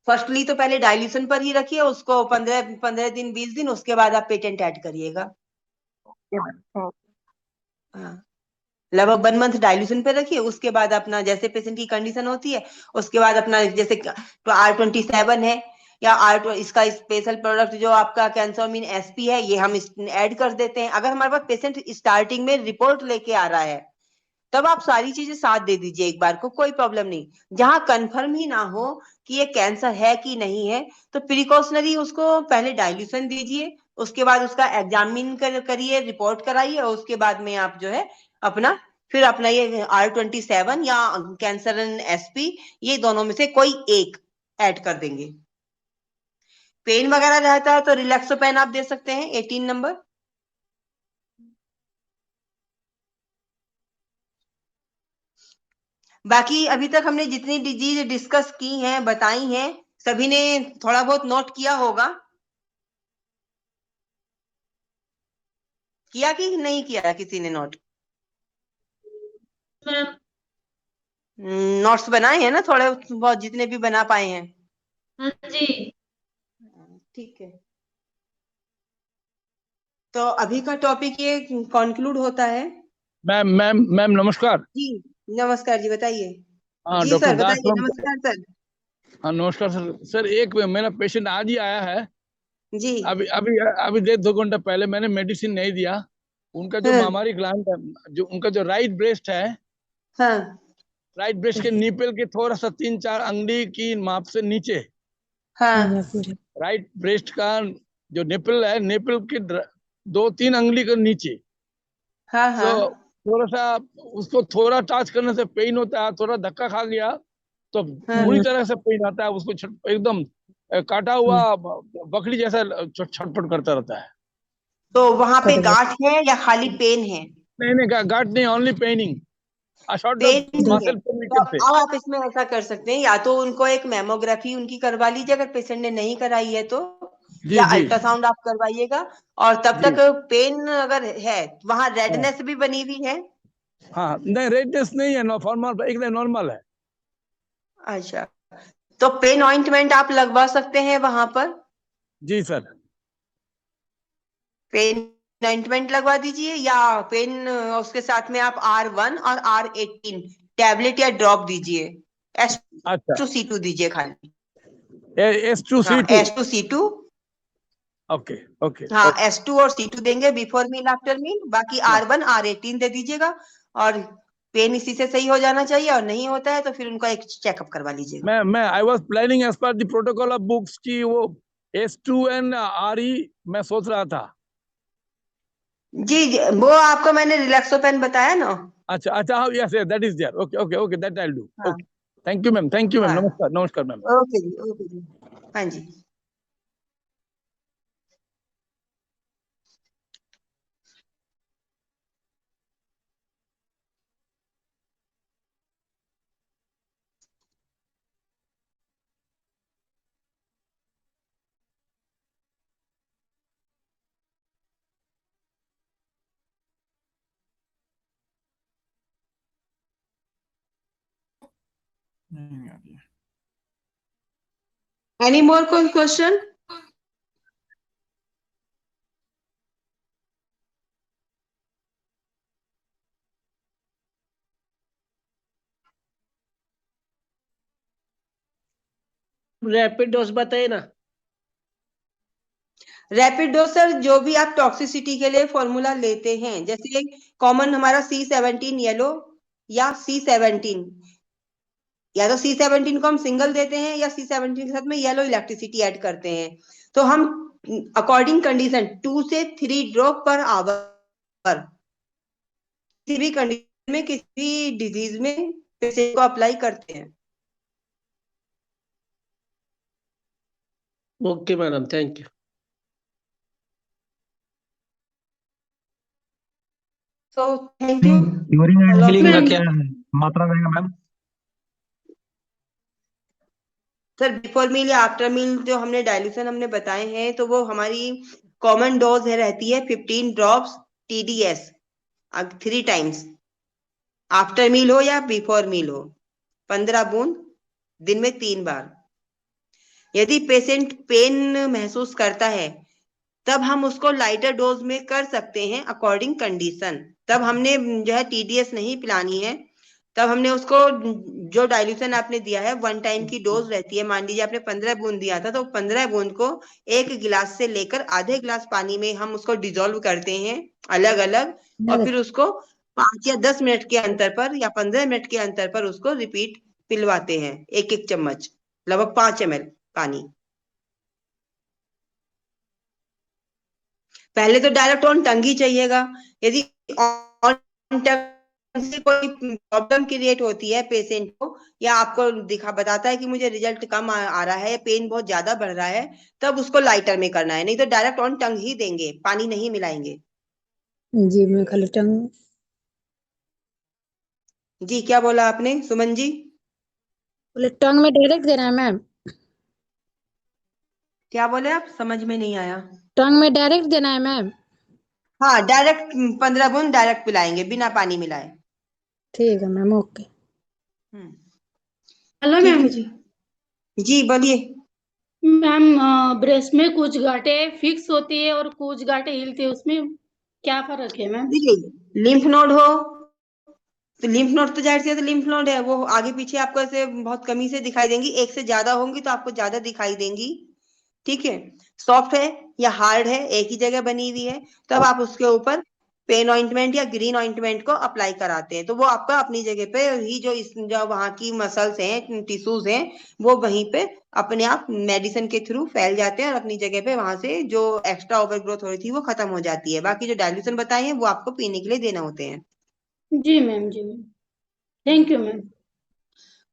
फर्स्टली तो पहले डाइल्यूशन पर ही रखिए उसको, 15 दिन 20 दिन, उसके बाद आप पेटेंट ऐड करिएगा। ओके मैम, थैंक हाँ, लगभग 1 मंथ डाइल्यूशन पे रखिए। उसके बाद अपना जैसे पेशेंट की कंडीशन होती है उसके बाद अपना जैसे तो R27 है या इसका स्पेशल प्रोडक्ट जो आपका कैंसोमिन SP है, ये हम ऐड कर देते हैं। अगर हमारे पास पेशेंट स्टार्टिंग में रिपोर्ट लेके आ रहा है तब आप सारी चीजें साथ दे दीजिए एक बार को, कोई प्रॉब्लम नहीं। जहां कंफर्म ही ना हो कि ये कैंसर है कि नहीं है तो प्रिकॉशनरी उसको पहले डाइल्यूशन दीजिए, उसके बाद उसका एग्जामिन करिए, रिपोर्ट कराइए, और उसके बाद में आप जो है अपना फिर अपना ये R27 या कैंसर SP, ये दोनों में से कोई एक ऐड कर देंगे। पेन वगैरह रहता है तो रिलैक्सो पेन आप दे सकते हैं 18 नंबर। बाकी अभी तक हमने जितनी डिजीज डिस्कस की हैं, बताई हैं, सभी ने थोड़ा बहुत नोट किया होगा। किया कि नहीं किया किसी ने नोट? नोट्स बनाए हैं ना थोड़े बहुत, जितने भी बना पाए हैं? हाँ जी। ठीक है, तो अभी का टॉपिक ये कंक्लूड होता है। मैम मैम मैम नमस्कार। जी नमस्कार जी, बताइए। हाँ, जी डॉक्टर सर दास बताइए। from- नमस्कार सर। हाँ नमस्कार सर। सर एक मेरा पेशेंट आज ही आया है। जी अभी अभी अभी 1.5 घंटा पहले मैंने मेडिसिन नहीं दिया। उनका जो हाँ मामारी ग्लैंड है, जो उनका जो राइट ब्रेस्ट है, हाँ राइट ब्रेस्ट के निपल के थोड़ा सा 3-4 अंगुली की माप से नीचे, हाँ राइट ब्रेस्ट का जो निपल है, निपल के 2-3 अंगुली के नीचे। हाँ तो हाँ थोड़ा सा उसको थोड़ा टच करने से पेन होता है, थोड़ा धक्का खा लिया तो हाँ बुरी तरह से पेन आता है उसको। एकदम काटा हुआ बकरी जैसा छटपट करता रहता है। तो वहां पे गांठ है या खाली पेन है? नहीं नहीं, गार्ड नहीं, ओनली पेनिंग, शॉर्ट पेन है। मसल पेन तो करते। अब आप इसमें ऐसा कर सकते हैं, या तो उनको एक मेमोग्राफी उनकी करवा लीजिए अगर पेशेंट ने नहीं कराई है तो, जी या जी अल्ट्रासाउंड आप करवाइएगा। और तब जी। तक पेन अगर है वहां हाँ रेडनेस भी बनी हुई है? हाँ, नहीं रेडनेस नहीं है, नॉर्मल, एकदम नॉर्मल है। अच्छा, तो पेन ऑइंटमेंट आप लगवा सकते हैं वहां पर। जी सर। पेन ऑइंटमेंट लगवा दीजिए, या पेन उसके साथ में आप R1 और R18 टैबलेट या ड्रॉप दीजिए। अच्छा, S2C2 दीजिए खाली। हाँ S2C2। S2C2। ओके ओके हाँ ओके। S2 और C2 देंगे, बिफोर मील आफ्टर मील। बाकी R1 R18 दे दीजिएगा। और पेन इसी से सही हो जाना चाहिए, और नहीं होता है तो फिर उनका एक चेकअप करवा लीजिएगा। मैं I was planning as per the protocol of books की वो S2 एंड RE मैं सोच रहा था। जी जी, वो आपको मैंने रिलैक्सो पेन बताया ना। अच्छा अच्छा, yes that is there. Okay okay okay, that I will do. हाँ okay, thank you ma'am, thank you ma'am, हाँ, नमस्कार नमस्कार मैम। ओके जी, ओके जी। हाँ जी। नहीं आ रही है। एनी मोर कोई क्वेश्चन? रैपिड डोज बताइए ना। रैपिड डोज सर, जो भी आप टॉक्सिसिटी के लिए फॉर्मूला लेते हैं, जैसे कॉमन हमारा C17 येलो या C17, या तो C17 को हम सिंगल देते हैं या C17 के साथ में येलो इलेक्ट्रिसिटी ऐड करते हैं। तो हम अकॉर्डिंग कंडीशन 2 से 3 ड्रॉप पर आवर किसी भी कंडीशन में किसी भी डिजीज में पेशेंट को अप्लाई करते हैं। Okay madam, thank you. तो thank you. Urine and healing का मैम क्या मात्रा रहेगा मैम? सर बिफोर मील या आफ्टर मील जो हमने डाइल्यूशन हमने बताए हैं, तो वो हमारी कॉमन डोज है रहती है 15 drops TDS 3 times, after meal हो या बिफोर मील हो, 15 बूंद दिन में 3 बार। यदि पेशेंट पेन महसूस करता है तब हम उसको लाइटर डोज में कर सकते हैं अकॉर्डिंग कंडीशन। तब हमने जो है TDS नहीं पिलानी है, तब हमने उसको जो डाइल्यूशन आपने दिया है 1 टाइम की डोज रहती है। मान लीजिए आपने 15 बूंद दिया था, तो 15 बूंद को 1 गिलास से लेकर आधे गिलास पानी में हम उसको डिजोल्व करते हैं अलग अलग, और फिर उसको 5 या 10 मिनट के अंतर पर या 15 मिनट के अंतर पर उसको रिपीट पिलवाते हैं, 1-1 चम्मच, लगभग 5 ml पानी। पहले तो डायरेक्ट ऑन टंग ही चाहिएगा। यदि ऑन टंग से कोई प्रॉब्लम क्रिएट होती है पेशेंट को, या आपको बताता है कि मुझे रिजल्ट कम आ रहा है, पेन बहुत ज्यादा बढ़ रहा है, तब उसको लाइटर में करना है, नहीं तो डायरेक्ट ऑन टंग ही देंगे, पानी नहीं मिलाएंगे। जी मैं खाली टंग। जी क्या बोला आपने सुमन जी? बोले टंग में डायरेक्ट देना है मैम? क्या बोले आप, समझ में नहीं आया। टंग में डायरेक्ट देना है मैम? हाँ, डायरेक्ट 15 बूंद डायरेक्ट पिलाएंगे बिना पानी मिलाए। ठीक है मैम, ओके। हेलो ठीक मैम। है जी। जी बोलिए। मैम ब्रेस्ट में कुछ गांठें फिक्स होती है और कुछ गांठें हिलती है, उसमें क्या फर्क है मैम? देखिए, लिम्फ नोड हो तो लिम्फ नोड तो जाहिर सी बात है लिम्फ नोड है, वो आगे पीछे आपको ऐसे बहुत कमी से दिखाई देंगी, एक से ज्यादा होंगी तो आपको ज्यादा दिखाई देंगी। ठीक है, सॉफ्ट है या हार्ड है, एक ही जगह बनी हुई है, तब आप उसके ऊपर पेन ऑइंटमेंट या ग्रीन ऑइंटमेंट को अप्लाई कराते हैं, तो वो आपका अपनी जगह पे ही जो वहाँ की मसल्स हैं, टिश्यूज हैं, वो वहीं पे अपने आप मेडिसिन के थ्रू फैल जाते हैं और अपनी जगह पे वहां से जो एक्स्ट्रा ओवर ग्रोथ हो रही थी वो खत्म हो जाती है। बाकी जो डाइल्यूशन बताए हैं वो आपको पीने के लिए देना होते हैं। जी मैम, जी ma'am, thank you ma'am.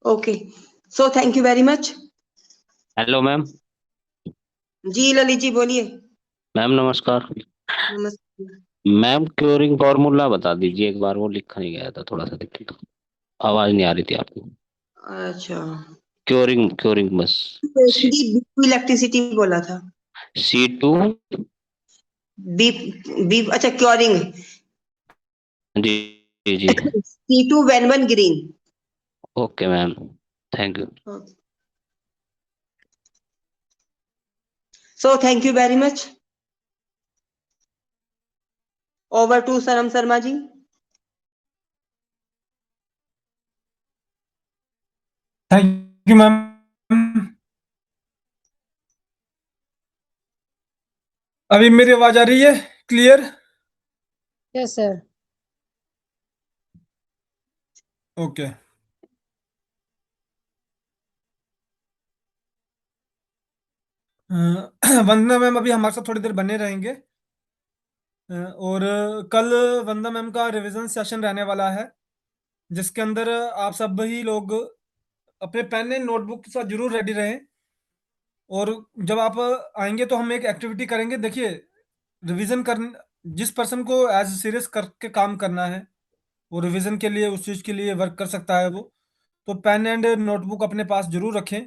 Okay, so thank you very much. Hello ma'am. जी ललित जी बोलिए। मैम नमस्कार। नमस्ते। मैम क्योरिंग फॉर्मूला बता दीजिए एक बार, वो लिखा नहीं गया था, थोड़ा सा देखिए तो आवाज नहीं आ रही थी आपकी। अच्छा, क्योरिंग क्योरिंग बस। इलेक्ट्रिसिटी बोला था। C2। बी बी अच्छा, क्योरिंग। जी जी जी। C2 वेनवन green. Okay ma'am, thank you. So thank you very much. Over to Sanam Sharma ji. Thank you ma'am. अभी मेरी आवाज आ रही है clear? Yes sir. Okay. Vandana ma'am अभी हमारे साथ थोड़ी देर बने रहेंगे, और कल वंदना मैम का रिवीजन सेशन रहने वाला है, जिसके अंदर आप सब ही लोग अपने पेन एंड नोटबुक के साथ जरूर रेडी रहें। और जब आप आएंगे तो हम एक एक्टिविटी करेंगे। देखिए, रिवीजन कर जिस पर्सन को एज सीरियस करके काम करना है, वो रिवीजन के लिए उस चीज़ के लिए वर्क कर सकता है। वो तो पेन एंड नोटबुक अपने पास जरूर रखें।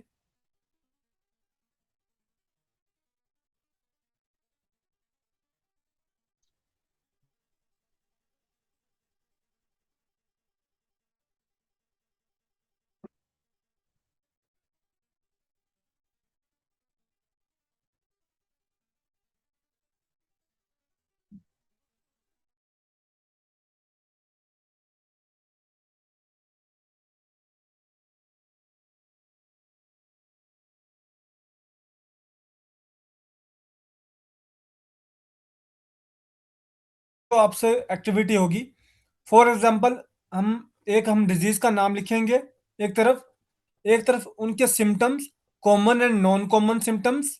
तो आपसे एक्टिविटी होगी, फॉर एग्जांपल हम डिजीज का नाम लिखेंगे एक तरफ उनके symptoms, common and non common symptoms,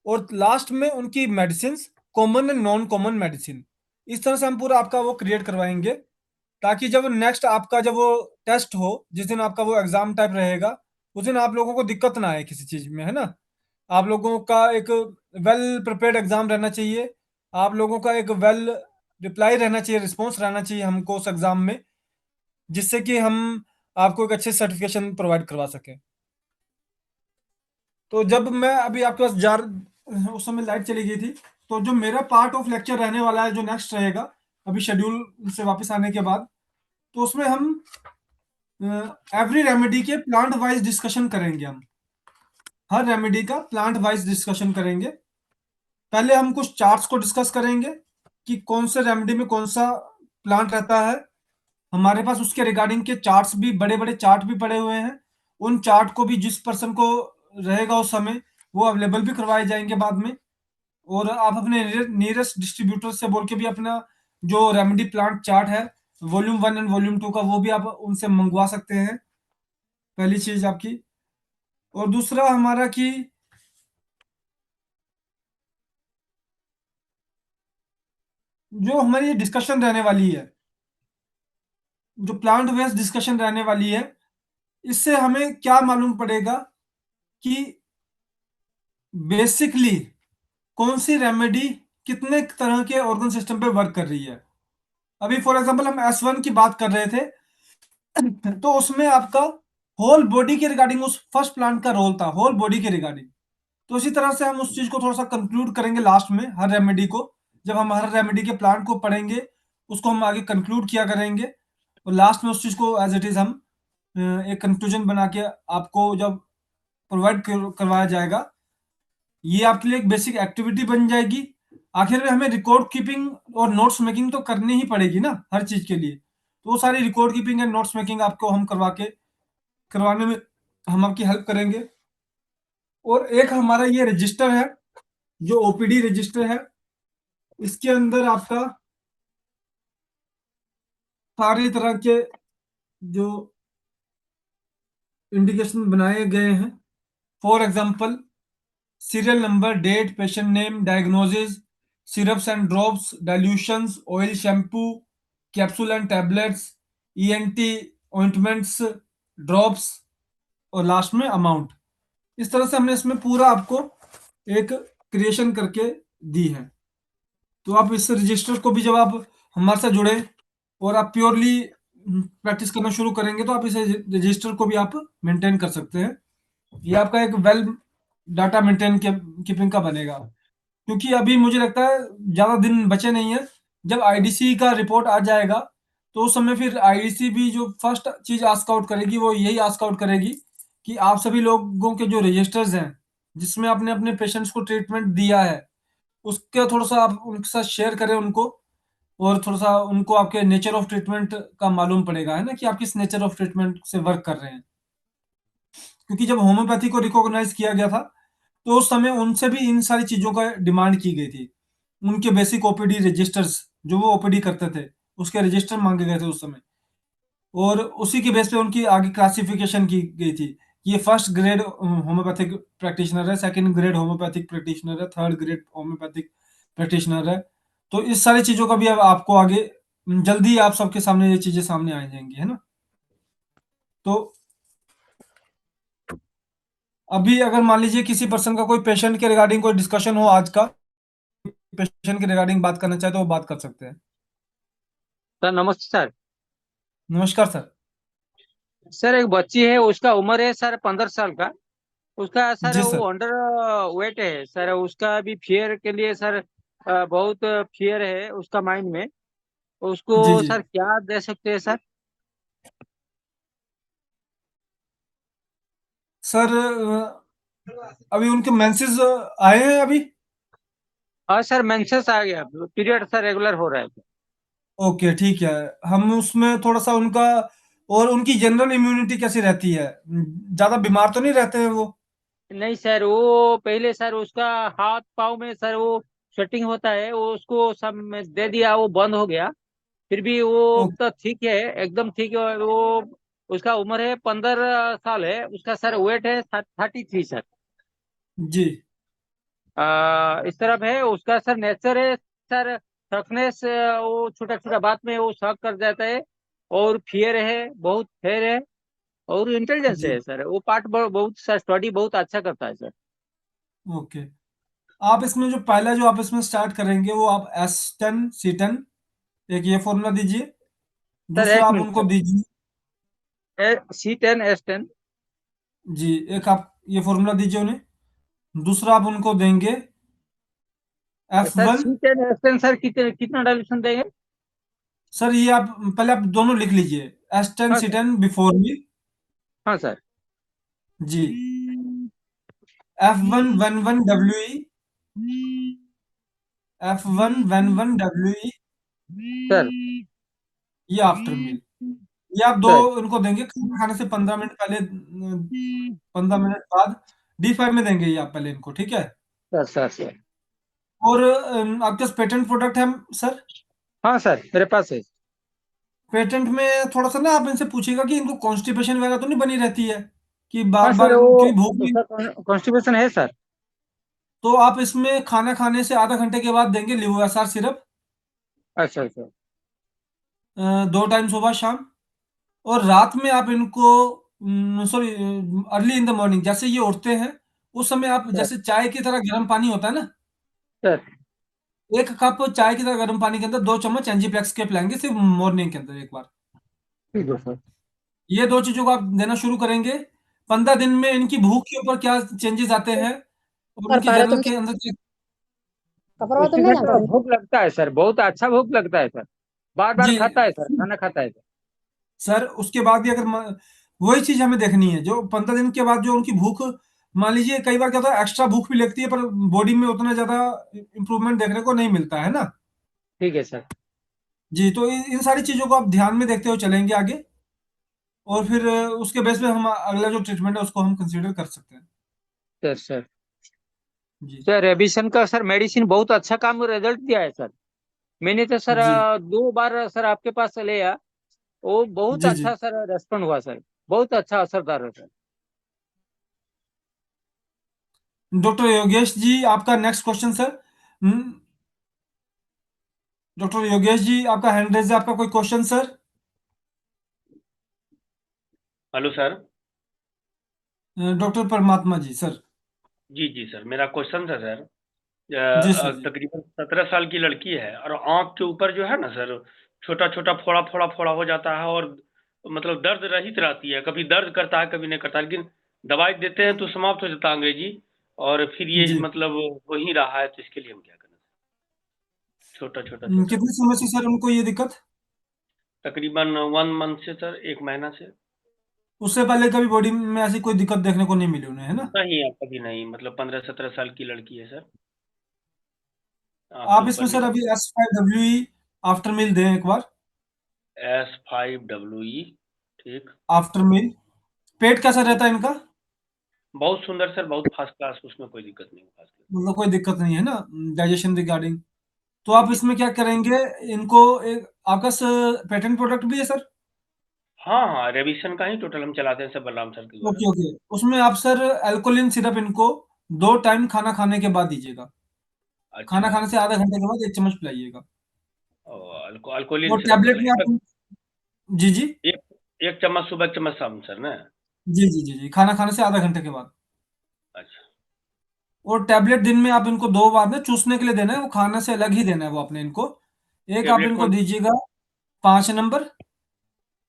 और लास्ट में उनकी medicine, common and non common medicine. इस तरह से हम पूरा आपका वो क्रिएट करवाएंगे, ताकि जब नेक्स्ट आपका जब वो टेस्ट हो, जिस दिन आपका वो एग्जाम टाइप रहेगा, उस दिन आप लोगों को दिक्कत ना आए किसी चीज में, है ना। आप लोगों का एक वेल प्रिपेयर्ड एग्जाम रहना चाहिए, आप लोगों का एक वेल रिप्लाई रहना चाहिए, रिस्पॉन्स रहना चाहिए हमको उस एग्जाम में, जिससे कि हम आपको एक अच्छे सर्टिफिकेशन प्रोवाइड करवा सकें। तो जब मैं अभी आपके पास उस समय लाइट चली गई थी, तो जो मेरा पार्ट ऑफ लेक्चर रहने वाला है, जो नेक्स्ट रहेगा अभी शेड्यूल से वापस आने के बाद, तो उसमें हम एवरी रेमेडी के प्लांट वाइज डिस्कशन करेंगे। हम हर रेमेडी का प्लांट वाइज डिस्कशन करेंगे। पहले हम कुछ चार्ट्स को डिस्कस करेंगे कि कौन से रेमेडी में कौन सा प्लांट रहता है। हमारे पास उसके रिगार्डिंग के चार्ट्स भी, बड़े बड़े चार्ट भी पड़े हुए हैं। उन चार्ट को भी जिस पर्सन को रहेगा उस समय वो अवेलेबल भी करवाए जाएंगे बाद में। और आप अपने नियरेस्ट डिस्ट्रीब्यूटर से बोल के भी अपना जो रेमेडी प्लांट चार्ट है वॉल्यूम 1 एंड वॉल्यूम 2 का, वो भी आप उनसे मंगवा सकते हैं, पहली चीज आपकी। और दूसरा हमारा कि जो हमारी डिस्कशन रहने वाली है, जो प्लांट बेस्ड डिस्कशन रहने वाली है, इससे हमें क्या मालूम पड़ेगा कि बेसिकली कौन सी रेमेडी कितने तरह के ऑर्गन सिस्टम पे वर्क कर रही है। अभी फॉर एग्जांपल हम S1 की बात कर रहे थे तो उसमें आपका होल बॉडी के रिगार्डिंग उस फर्स्ट प्लांट का रोल था, होल बॉडी के रिगार्डिंग। तो इसी तरह से हम उस चीज को थोड़ा सा कंक्लूड करेंगे लास्ट में हर रेमेडी को। जब हम हर रेमेडी के प्लांट को पढ़ेंगे उसको हम आगे कंक्लूड किया करेंगे और लास्ट में उस चीज को एज इट इज हम एक कंक्लूजन बना के आपको जब प्रोवाइड करवाया जाएगा, ये आपके लिए एक बेसिक एक्टिविटी बन जाएगी। आखिर में हमें रिकॉर्ड कीपिंग और नोट्स मेकिंग तो करनी ही पड़ेगी ना हर चीज के लिए। तो वो सारी record keeping and notes making आपको हम करवाने में हम आपकी हेल्प करेंगे। और एक हमारा ये रजिस्टर है जो ओपीडी रजिस्टर है, इसके अंदर आपका सारी तरह के जो इंडिकेशन बनाए गए हैं, for example serial number, date, patient name, diagnosis, syrups and drops, dilutions, oil shampoo, capsule and tablets, ENT ointments, drops और लास्ट में अमाउंट। इस तरह से हमने इसमें पूरा आपको एक क्रिएशन करके दी है। तो आप इस रजिस्टर को भी जब आप हमारे साथ जुड़े और आप प्योरली प्रैक्टिस करना शुरू करेंगे तो आप इस रजिस्टर को भी आप मेंटेन कर सकते हैं। ये आपका एक वेल डाटा मेंटेन कीपिंग का बनेगा, क्योंकि अभी मुझे लगता है ज़्यादा दिन बचे नहीं है। जब आईडीसी का रिपोर्ट आ जाएगा तो उस समय फिर आईडीसी भी जो फर्स्ट चीज आस्क आउट करेगी वो यही आस्क आउट करेगी कि आप सभी लोगों के जो रजिस्टर्स हैं जिसमें आपने अपने पेशेंट्स को ट्रीटमेंट दिया है उसका थोड़ा सा आप उनके साथ शेयर करें उनको, और थोड़ा सा उनको आपके नेचर ऑफ ट्रीटमेंट का मालूम पड़ेगा, है ना, कि आप किस नेचर ऑफ ट्रीटमेंट से वर्क कर रहे हैं। क्योंकि जब होम्योपैथी को रिकॉग्नाइज किया गया था तो उस समय उनसे भी इन सारी चीजों का डिमांड की गई थी। उनके बेसिक ओपीडी रजिस्टर्स जो वो ओपीडी करते थे उसके रजिस्टर मांगे गए थे उस समय, और उसी के बेस पे उनकी आगे क्लासिफिकेशन की गई थी। ये फर्स्ट ग्रेड होम्योपैथिक प्रैक्टिशनर है, सेकंड ग्रेड होम्योपैथिक प्रैक्टिशनर है, थर्ड ग्रेड होम्योपैथिक प्रैक्टिशनर है। तो इस सारी चीजों का भी अब आपको आगे जल्दी आप सबके सामने ये चीजें सामने आ जाएंगी, है ना। तो अभी अगर मान लीजिए किसी पर्सन का कोई पेशेंट के रिगार्डिंग कोई डिस्कशन हो, आज का पेशेंट के रिगार्डिंग बात करना चाहे तो वो बात कर सकते हैं। सर नमस्ते सर। नमस्कार सर। सर एक बच्ची है, उसका उम्र है सर 15 साल का। उसका सर जी वो सर। अंडर वेट है सर। उसका भी फियर के लिए सर बहुत फियर है उसका माइंड में। उसको जी जी सर क्या दे सकते हैं सर? सर अभी उनके मेंसेस आए हैं अभी? हाँ सर, मेंसेस आ गया, पीरियड सर रेगुलर हो रहा है। ओके ठीक है, हम उसमें थोड़ा सा उनका और उनकी जनरल इम्यूनिटी कैसी रहती है, ज्यादा बीमार तो नहीं रहते हैं वो? नहीं सर, वो पहले सर उसका हाथ पाँव में सर वो स्वेटिंग होता है, वो उसको सब में दे दिया, वो बंद हो गया। फिर भी वो ओ, तो ठीक है, एकदम ठीक है। वो उसका उम्र है 15 साल है। उसका सर वेट है 33 सर। जी इस तरफ है उसका सर नेचर है सर थकनेस। वो छोटा छोटा बात में वो शक कर जाता है, और फियर है, बहुत फेयर है, और इंटेलिजेंस जी है सर। वो पार्ट बहुत सर स्टडी बहुत अच्छा करता है सर। ओके। आप इसमें जो पहला जो आप इसमें स्टार्ट करेंगे वो आप S10 C10 एक ये फॉर्मूला दीजिए। सर दूसरा एक आप मिनट उनको सर, दीजिए C10 S10। जी, एक आप ये फॉर्मूला दीजिए उन्हें। दूसरा आप उनको देंगे sir F1। C10 S10 sir कितना डायल्यूशन देंगे? सर ये आप पहले आप दोनों लिख लीजिए, S10 हाँ सर। C10 before me. हाँ सर। जी F1 11 WE F1 सर ये आफ्टर मील। ये आप दो सर इनको देंगे खाना खाने से 15 मिनट पहले, 15 मिनट बाद D5 में देंगे ये आप पहले इनको, ठीक है। सर और आपके पास पेटेंट प्रोडक्ट है सर? हाँ सर मेरे पास है। पेटेंट में थोड़ा सा ना आप इनसे पूछिएगा कि इनको कॉन्स्टिपेशन वगैरह तो नहीं बनी रहती है कि हाँ बार सर बार वो क्योंकि भूख नहीं। सर कॉन्स्टिपेशन है सर। तो आप इसमें खाना खाने से आधा घंटे के बाद देंगे लिवोएसआर सिरप, अच्छा सर 2 टाइम सुबह शाम। और रात में आप इनको sorry early in the morning जैसे ये उठते हैं उस समय आप सर जैसे चाय की तरह गर्म पानी होता है ना, सर 1 कप चाय की तरह गर्म पानी के अंदर 2 चम्मच एनजीप्लेक्स के पिलाएंगे सिर्फ मॉर्निंग के अंदर एक बार। ठीक है सर। ये 2 चीजों को आप देना शुरू करेंगे। 15 दिन में इनकी भूख के ऊपर क्या चेंजेस आते हैं और और इनकी पारा जनरल तुम के अंदर कपड़ा तुम उसके नहीं साथ जानते? भूख लगता है सर, बहुत अच्छा भूख लगता है सर, बार बार जी खाता है सर, खाना खाता है सर। सर उसके बाद भी अगर वही चीज हमें देखनी है जो 15 दिन के बाद जो उनकी भूख, मान लीजिए कई बार क्या होता है एक्स्ट्रा भूख भी लगती है पर बॉडी में उतना ज्यादा इंप्रूवमेंट देखने को नहीं मिलता है ना। ठीक है सर। जी तो इन सारी चीजों को आप ध्यान में देखते हुए चलेंगे आगे, और फिर उसके बेस पे हम अगला जो ट्रीटमेंट है उसको हम कंसीडर कर सकते हैं। सर जी सर रेबिशन का सर मेडिसिन बहुत अच्छा काम रिजल्ट दिया है सर। मैंने तो सर जी 2 बार सर आपके पास से लिया, वो बहुत जी जी अच्छा सर रेस्पॉन्ड हुआ सर, बहुत अच्छा असरदार है सर। डॉक्टर योगेश जी आपका next question sir. Doctor Yogesh ji आपका हैंड रेज है, आपका कोई question sir? Hello sir. Doctor Paramatma ji sir. जी जी सर, मेरा क्वेश्चन था सर। जी सर जी तकरीबन 17 साल की लड़की है और आंख के ऊपर जो है ना सर, छोटा छोटा फोड़ा फोड़ा फोड़ा हो जाता है और मतलब दर्द रहित रहती है, कभी दर्द करता है कभी नहीं करता, लेकिन दवाई देते हैं तो समाप्त हो जाता है अंग्रेजी, और फिर ये जी मतलब हो ही रहा है, तो इसके लिए हम क्या करें? छोटा छोटा छोटा कितने समय से सर उनको ये दिक्कत? तकरीबन 1 मंथ से सर, 1 महीना से। उससे पहले कभी बॉडी में ऐसी कोई दिक्कत देखने को नहीं मिली उन्हें, है ना? नहीं अब कभी नहीं, मतलब 15-17 साल की लड़की है सर, आँख के आप ऊपर इसमें सर नहीं। अभी S5WE आफ्टर मील दें एक बार। S5WE, ठीक। आफ्टर मील पेट कैसा रहता है इनका? बहुत सुंदर सर, बहुत फर्स्ट क्लास, उसमें कोई दिक्कत नहीं फर्स्ट क्लास। मतलब कोई दिक्कत नहीं है ना डाइजेशन रिगार्डिंग? तो आप जी इसमें क्या करेंगे इनको एक आपका पेटेंट प्रोडक्ट भी है सर? हाँ हाँ, रेविशन का ही टोटल हम चलाते हैं सर, बलराम सर के द्वारा। ओके ओके उसमें आप सर एल्कोलिन सिरप इनको 2 टाइम खाना खाने के बाद दीजिएगा। खाना अच्छा, खाने से आधा घंटे के बाद 1 चम्मच पिलाइएगा। और अल्कोहलिन और सिरप टैबलेट मतलब में आप जी जी एक एक चम्मच सुबह, 1 चम्मच शाम सर ना? जी जी जी जी खाना खाने से आधा घंटे के बाद। अच्छा, और टैबलेट दिन में आप इनको 2 बार में चूसने के लिए देना है, वो खाने से अलग ही देना है वो अपने इनको। एक आप टेबलेट इनको कौन? दीजिएगा 5 नंबर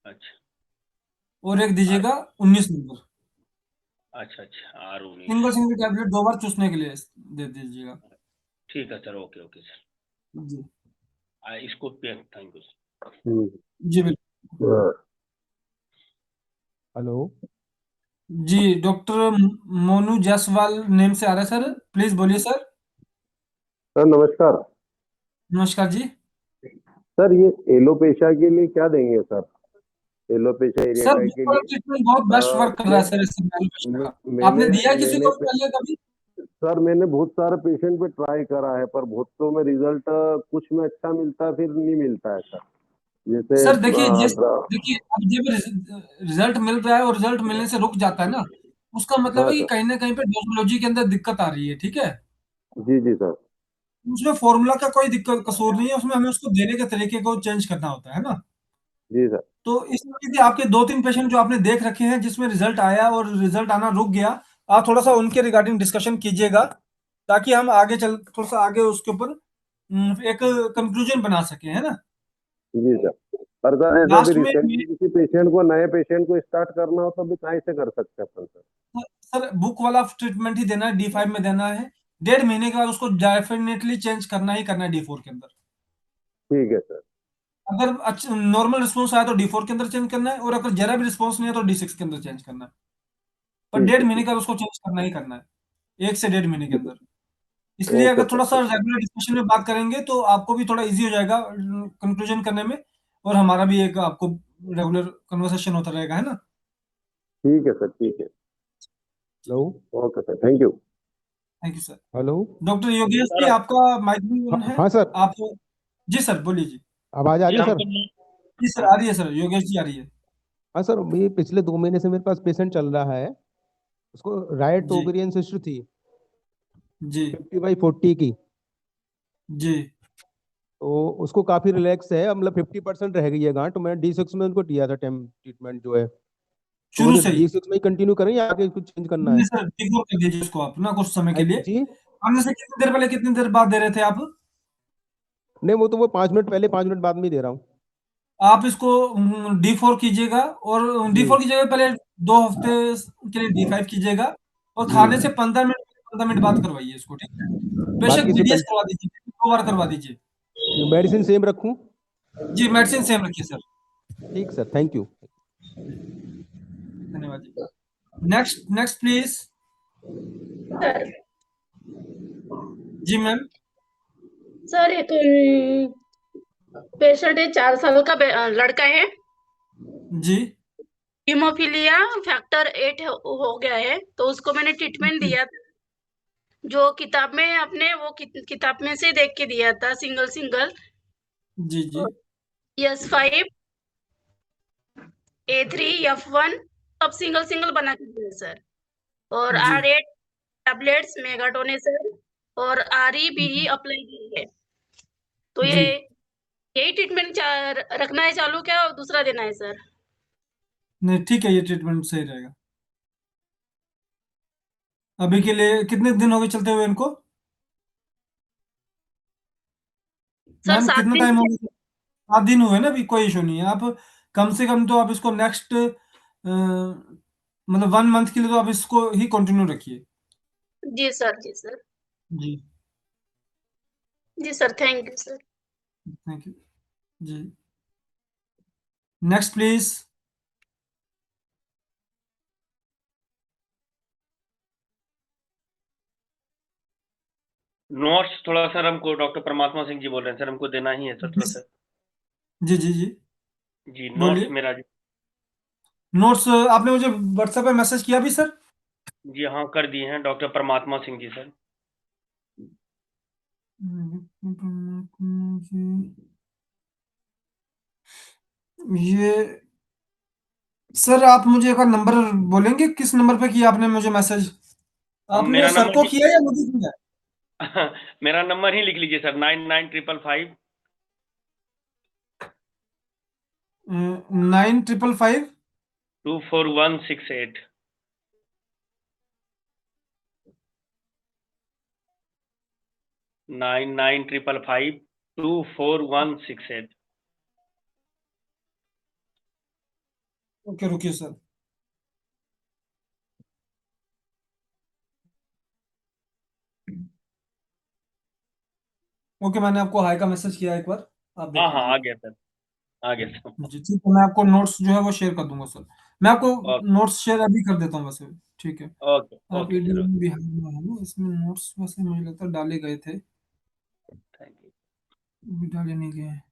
अच्छा और एक आर दीजिएगा 19 नंबर। अच्छा R19। सिंगल सिंगल टैबलेट 2 बार चूसने के लिए दे दीजिएगा। ठीक है सर, ओके ओके सर। जी इसको पे थैंक यू सर। जी बिल्कुल। हेलो जी डॉक्टर मोनू जायसवाल नेम से आ रहा है सर, प्लीज बोलिए सर। सर नमस्कार। नमस्कार जी। सर ये एलोपेशिया के लिए क्या देंगे सर? एलोपेशिया सर एरिएटा के बिल्कुल लिए ट्रीटमेंट बहुत बेस्ट वर्क कर रहा है सर इससे मैं, का। आपने दिया किसी मैंने को पहले कभी? सर मैंने बहुत सारे पेशेंट पे ट्राई करा है पर बहुतों में रिजल्ट कुछ में अच्छा मिलता है फिर नहीं मिलता है सर। जैसे सर देखिए अब जब रिजल्ट मिल रहा है और रिजल्ट मिलने से रुक जाता है ना, उसका मतलब हाँ है कि सर। कहीं ना कहीं पे डोमोलॉजी के अंदर दिक्कत आ रही है, ठीक है। जी जी सर। उसमें फॉर्मूला का कोई दिक्कत कसूर नहीं है, उसमें हमें उसको देने के तरीके को चेंज करना होता है ना। जी सर। तो इस तरीके से आपके 2-3 पेशेंट जो आपने देख रखे हैं जिसमें रिजल्ट आया और रिजल्ट आना रुक गया, आप थोड़ा सा उनके रिगार्डिंग डिस्कशन कीजिएगा ताकि हम आगे चल थोड़ा सा आगे उसके ऊपर एक कंक्लूजन बना सके, है ना। जी सर। पर सर ऐसे अभी लास्ट में रिसेंटली किसी पेशेंट को नए पेशेंट को स्टार्ट करना हो तो अभी कहाँ से कर सकते हैं अपन सर? सर बुक वाला ट्रीटमेंट ही देना है, D5 में देना है। 1.5 महीने के बाद उसको डेफिनेटली चेंज करना ही करना है D4 के अंदर। ठीक है सर। अगर अच्छा नॉर्मल रिस्पॉन्स आया तो D4 के अंदर चेंज करना है, और अगर जरा भी रिस्पॉन्स नहीं है तो D6 के अंदर चेंज करना है। पर ठीक है 1.5 महीने ठीक के बाद उसको चेंज करना ही करना है, 1 से 1.5 महीने के अंदर। इसलिए ओके अगर थोड़ा सा सर। रेगुलर डिस्कशन में बात करेंगे तो आपको भी थोड़ा इजी हो जाएगा कंक्लूजन करने में, और हमारा भी एक आपको रेगुलर कन्वर्सेशन होता रहेगा, है ना। ठीक है सर, ठीक है। Hello okay sir, thank you. Thank you sir. Hello. Doctor Yogesh ji, sir आपका माइक भी ऑन है। हाँ सर, आप जी सर बोलिए जी। आवाज आ जी रही है सर? हमको जी सर आ रही है सर, योगेश जी आ रही है। हाँ सर, ये पिछले 2 महीने से मेरे पास पेशेंट चल रहा है, उसको राइट जी ओवेरियन सिस्ट थी जी 50/40 की। जी तो उसको काफी रिलैक्स है, मतलब 50% रह गई है गांठ। तो मैंने D6 में उनको दिया था ट्रीटमेंट जो है, तो शुरू मुझे से ही। D6 में ही कंटिन्यू करें या आगे कुछ चेंज करना नहीं है? सर, डिगोर कर दीजिए उसको आप ना कुछ समय के लिए। जी आने से कितनी देर पहले कितनी देर बाद दे रहे थे आप? नहीं, वो 5 मिनट पहले 5 मिनट बाद में ही दे रहा हूँ। आप इसको D4 कीजिएगा, और जी D4 की जगह पहले 2 हफ्ते के लिए D5 कीजिएगा, और जी। खाने से 15 मिनट बाद करवाइए इसको, ठीक है। बेशक बाकी से BDS करवा दीजिए, 2 बार करवा दीजिए। मेडिसिन सेम रखूं? जी मेडिसिन सेम रखिए सर। ठीक सर, थैंक यू। धन्यवाद जी। Next next please. सर जी मैम। सर एक पेशेंट है, 4 साल का लड़का है, जी हीमोफीलिया फैक्टर 8 हो गया है, तो उसको मैंने ट्रीटमेंट दिया था, जो किताब में आपने वो किताब में से देख के दिया था, सिंगल सिंगल जी जी S5 A3 F1 सब सिंगल सिंगल बना के दिया सर, और जी R8 टैबलेट्स मेगाटोनेसर और RE-BE अप्लाई की है। तो जी यही ट्रीटमेंट रखना है चालू, क्या और दूसरा देना है सर? नहीं ठीक है, ये ट्रीटमेंट सही रहेगा। अभी के लिए कितने दिन हो गए चलते हुए इनको? सर मैम 7 कितना दिन टाइम हो गया? 7 दिन हुए ना, अभी कोई इशू नहीं है। आप कम से कम तो आप इसको नेक्स्ट मतलब 1 मंथ के लिए तो आप इसको ही कंटिन्यू रखिए। जी सर, जी सर, जी जी sir, thank you sir. Thank you जी। Next please. नोट्स थोड़ा सर हमको डॉक्टर परमात्मा सिंह जी बोल रहे हैं सर, हमको देना ही है सर थोड़ा सा। जी जी जी जी बोलिए। नोट्स मेरा जी। नोट्स आपने मुझे व्हाट्सएप पे मैसेज किया भी सर? जी हाँ कर दिए हैं डॉक्टर परमात्मा सिंह जी सर। ये सर आप मुझे एक बार नंबर बोलेंगे, किस नंबर पे किया आपने मुझे मैसेज? अब आपने मेरा सर नंबर को किया या मुझे किया? मेरा नंबर ही लिख लीजिए सर, 9955 955 24168। 9955 24168। ओके रुकिए सर। ओके मैंने आपको हाई का मैसेज किया एक बार, आप हाँ देख हाँ लीजिए। आ गया सर, आ गया सर। जी ठीक है, मैं आपको नोट्स जो है वो शेयर कर दूंगा सर। मैं आपको ओके नोट्स शेयर अभी कर देता हूँ वैसे। ठीक है। ओके आप ओके सर, ईडीएम बिहार में है ना, इसमें नोट्स वैसे मुझे लगता है डाले गए थे, थैंक यू। अभी डाले नहीं गए हैं।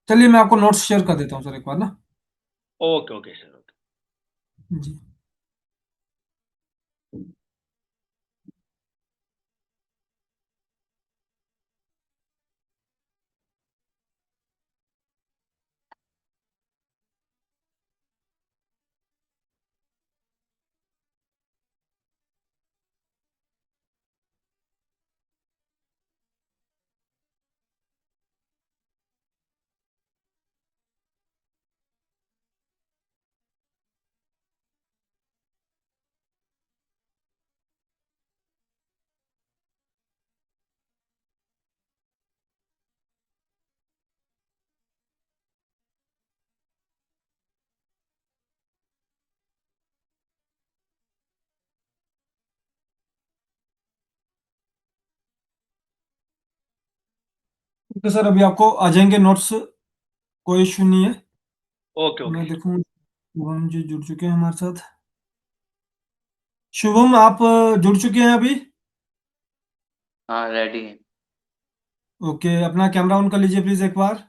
चलिए मैं आपको नोट्स शेयर कर देता हूँ सर एक बार ना। Okay okay sir okay. जी ठीक है सर, अभी आपको आ जाएंगे नोट्स, कोई इशू नहीं है। ओके मैं ओके सर। देखूँ शुभम जी जुड़ चुके हैं हमारे साथ। शुभम आप जुड़ चुके हैं अभी? हाँ रेडी है। ओके, अपना कैमरा ऑन कर लीजिए प्लीज एक बार।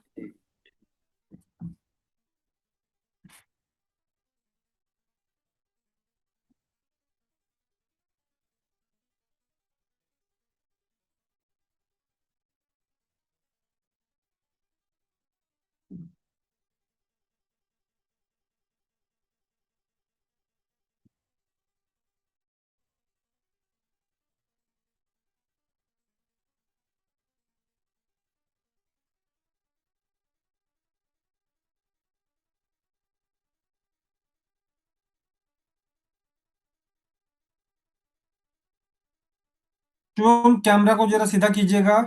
शुभम, कैमरा को जरा सीधा कीजिएगा।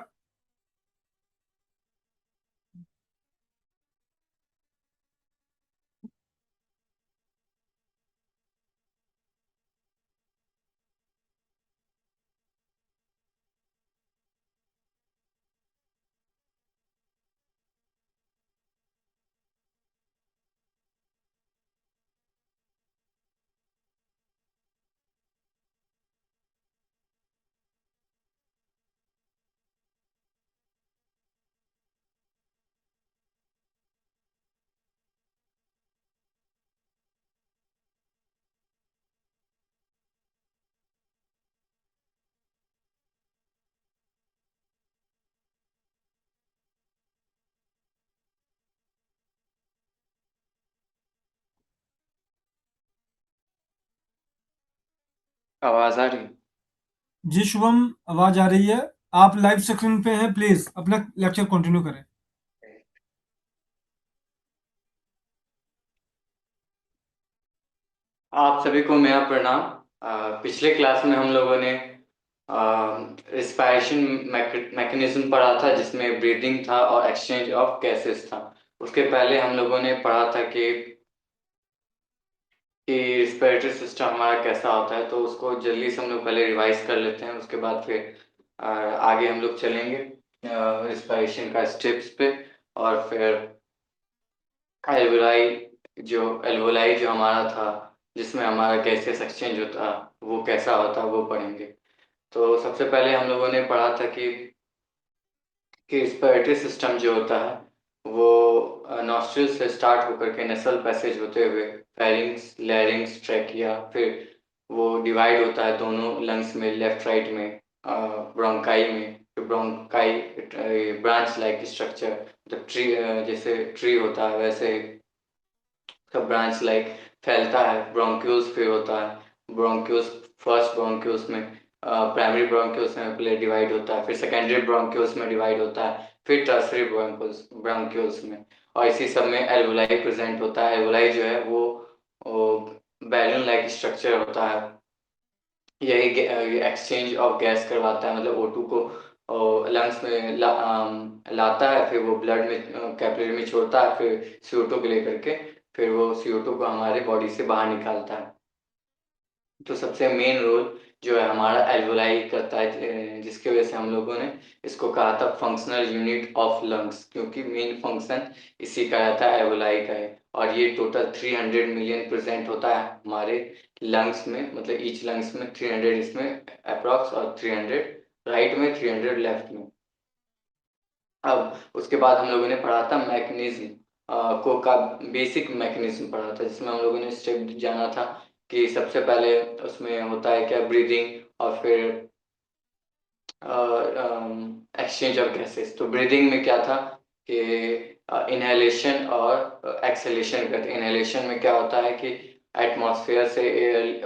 आवाज आ रही है? जी शुभम, आवाज आ रही है। आप लाइव स्क्रीन पे हैं, प्लीज अपना लेक्चर कंटिन्यू करें। आप सभी को मेरा प्रणाम। पिछले क्लास में हम लोगों ने रिस्पायरेशन मैकेनिज्म पढ़ा था, जिसमें ब्रीदिंग था और एक्सचेंज ऑफ गैसेस था। उसके पहले हम लोगों ने पढ़ा था कि रिस्पिरेटरी सिस्टम हमारा कैसा होता है, तो उसको जल्दी से हम लोग पहले रिवाइज कर लेते हैं। उसके बाद फिर आगे हम लोग चलेंगे रिस्पायरेशन का स्टेप्स पे, और फिर एल्वोलाई जो हमारा था, जिसमें हमारा गैसेस एक्सचेंज होता, वो कैसा होता वो पढ़ेंगे। तो सबसे पहले हम लोगों ने पढ़ा था कि रिस्पिरेटरी सिस्टम जो होता है वो नॉस्ट्रिल से स्टार्ट होकर के नेसल पैसेज होते हुए फेरिंग्स, लैरिंग्स, ट्रैकिया, फिर वो डिवाइड होता है दोनों लंग्स में, लेफ्ट राइट में, ब्रोंकाई में। फिर ब्रोंकाई ब्रांच लाइक स्ट्रक्चर, मतलब ट्री, जैसे ट्री होता है वैसे सब ब्रांच लाइक फैलता है। ब्रोंक्यूल्स फिर होता है, ब्रोंक्यूल्स फर्स्ट ब्रोंक्यूल्स में, प्राइमरी ब्रोंक्यूल्स में पहले डिवाइड होता है, फिर सेकेंडरी ब्रोंक्यूल्स में डिवाइड होता है, फिर टर्सरी ब्रोंक्यूल्स में। और इसी सब में एल्वोलाई प्रेजेंट होता है। एल्वोलाई जो है वो बैलून लाइक स्ट्रक्चर होता है। यही एक्सचेंज ऑफ गैस करवाता है, मतलब O2 को लंग्स में लाता है, फिर वो ब्लड में कैपिलरी में छोड़ता है, फिर CO2 को लेकर के फिर वो CO2 को हमारे बॉडी से बाहर निकालता है। तो सबसे मेन रोल जो है हमारा एल्वोलाई करता है, जिसकी वजह से हम लोगों ने इसको कहा था फंक्शनल यूनिट ऑफ लंग्स, क्योंकि मेन फंक्शन इसी का रहता है, एल्वोलाई का है। और ये टोटल 300 मिलियन प्रेजेंट होता है हमारे लंग्स में, मतलब ईच लंग्स में 300 इसमें अप्रॉक्स, और 300 राइट में, 300 लेफ्ट में। अब उसके बाद हम लोगों ने पढ़ा था मैकेनिज्म को का बेसिक मैकेनिज्म पढ़ा था, जिसमें हम लोगों ने स्टेप जाना था कि सबसे पहले उसमें होता है क्या, ब्रीदिंग, और फिर एक्सचेंज ऑफ गैसेस। तो ब्रीदिंग में क्या था कि इनहेलेशन और एक्सहेलेशन करते। इनहेलेशन में क्या होता है कि एटमॉस्फेयर से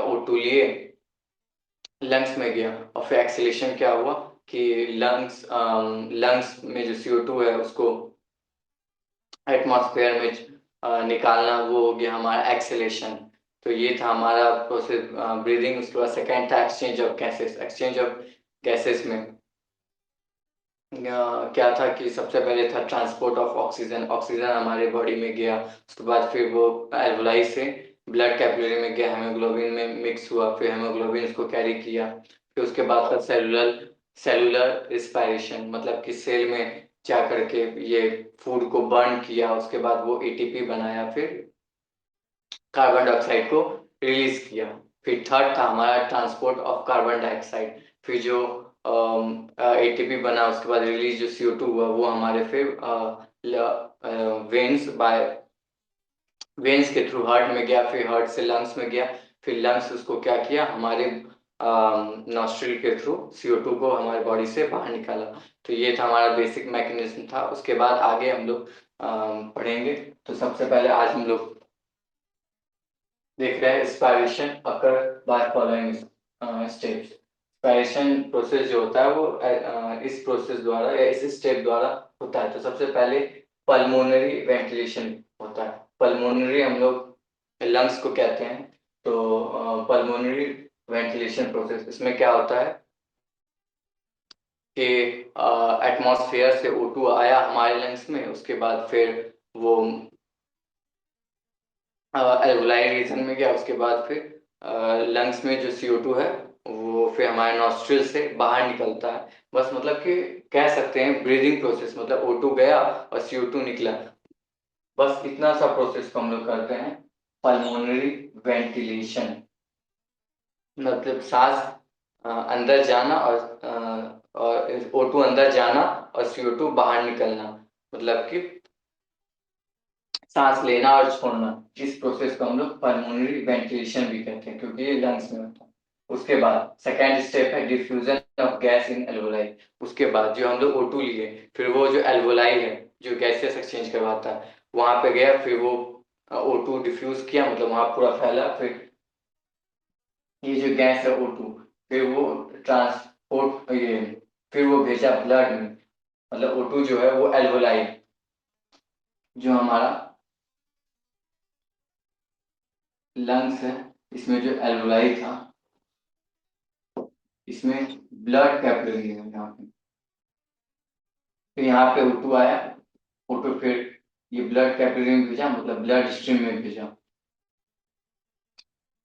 O2 लिए लंग्स में गया, और फिर एक्सहेलेशन क्या हुआ कि लंग्स में जो CO2 है उसको एटमॉस्फेयर में निकालना, वो हो गया हमारा एक्सहेलेशन। तो ये था हमारा प्रोसेस ब्रीदिंग। उसके बाद सेकेंड था exchange of gases. Exchange of gases में क्या था कि सबसे पहले था ट्रांसपोर्ट ऑफ ऑक्सीजन। ऑक्सीजन हमारे बॉडी में गया, उसके बाद फिर वो एल्वोलाई से ब्लड कैपिलरी में गया, हेमोग्लोबिन में मिक्स हुआ, फिर हेमोग्लोबिन उसको कैरी किया। फिर उसके बाद था सेलुलर रिस्पायरेशन, मतलब कि सेल में जा करके ये फूड को बर्न किया, उसके बाद वो ATP बनाया, फिर कार्बन डाइऑक्साइड को रिलीज किया। फिर थर्ड था हमारा ट्रांसपोर्ट ऑफ कार्बन डाइऑक्साइड। फिर जो एटीपी बना, उसके बाद रिलीज जो CO2 हुआ वो हमारे फिर वेन्स के थ्रू हार्ट में गया, फिर हार्ट से लंग्स में गया, फिर लंग्स उसको क्या किया, हमारे नॉस्ट्रिल के थ्रू CO2 को हमारे बॉडी से बाहर निकाला। तो ये था हमारा बेसिक मैकेनिज्म था। उसके बाद आगे हम लोग पढ़ेंगे। तो सबसे पहले आज हम लोग देख रहे हैं inspiration occur by following steps. Inspiration process जो होता है वो इस प्रोसेस द्वारा या इस स्टेप द्वारा होता है। तो सबसे पहले पल्मोनरी वेंटिलेशन होता है। पल्मोनरी हम लोग लंग्स को कहते हैं। तो पल्मोनरी वेंटिलेशन प्रोसेस, इसमें क्या होता है कि एटमॉस्फेयर से O2 आया हमारे लंग्स में, उसके बाद फिर वो एल्वोलाई रीजन में गया, उसके बाद फिर लंग्स में जो CO2 है वो फिर हमारे नॉस्ट्रिल से बाहर निकलता है। बस मतलब कि कह सकते हैं ब्रीदिंग प्रोसेस, मतलब O2 गया और CO2 निकला। बस इतना सा प्रोसेस को हम लोग करते हैं पल्मोनरी वेंटिलेशन। मतलब सांस अंदर जाना और O2 अंदर जाना और CO2 बाहर निकलना, मतलब कि सांस लेना और छोड़ना। इस प्रोसेस को हम लोग पल्मोनरी वेंटिलेशन भी कहते हैं, क्योंकि ये लंग्स में होता है। उसके बाद सेकेंड स्टेप है diffusion of gas in alveoli. उसके बाद जो हम लोग O2 लिए, फिर वो जो एल्वोलाई है जो गैसेस एक्सचेंज करवाता है, वहां पे गया, फिर वो O2 डिफ्यूज किया, मतलब वहां पूरा फैला। फिर ये जो गैस है O2, फिर वो ट्रांसपोर्ट ये फिर वो भेजा ब्लड में। मतलब O2 जो है वो एल्वोलाई जो हमारा लंग्स है, इसमें जो एल्वोलाई था, इसमें ब्लड कैपिलरी है यहाँ पे। तो यहाँ पे O2 आया, O2 फिर ये ब्लड कैपिलरी में भेजा, मतलब ब्लड स्ट्रीम में भेजा।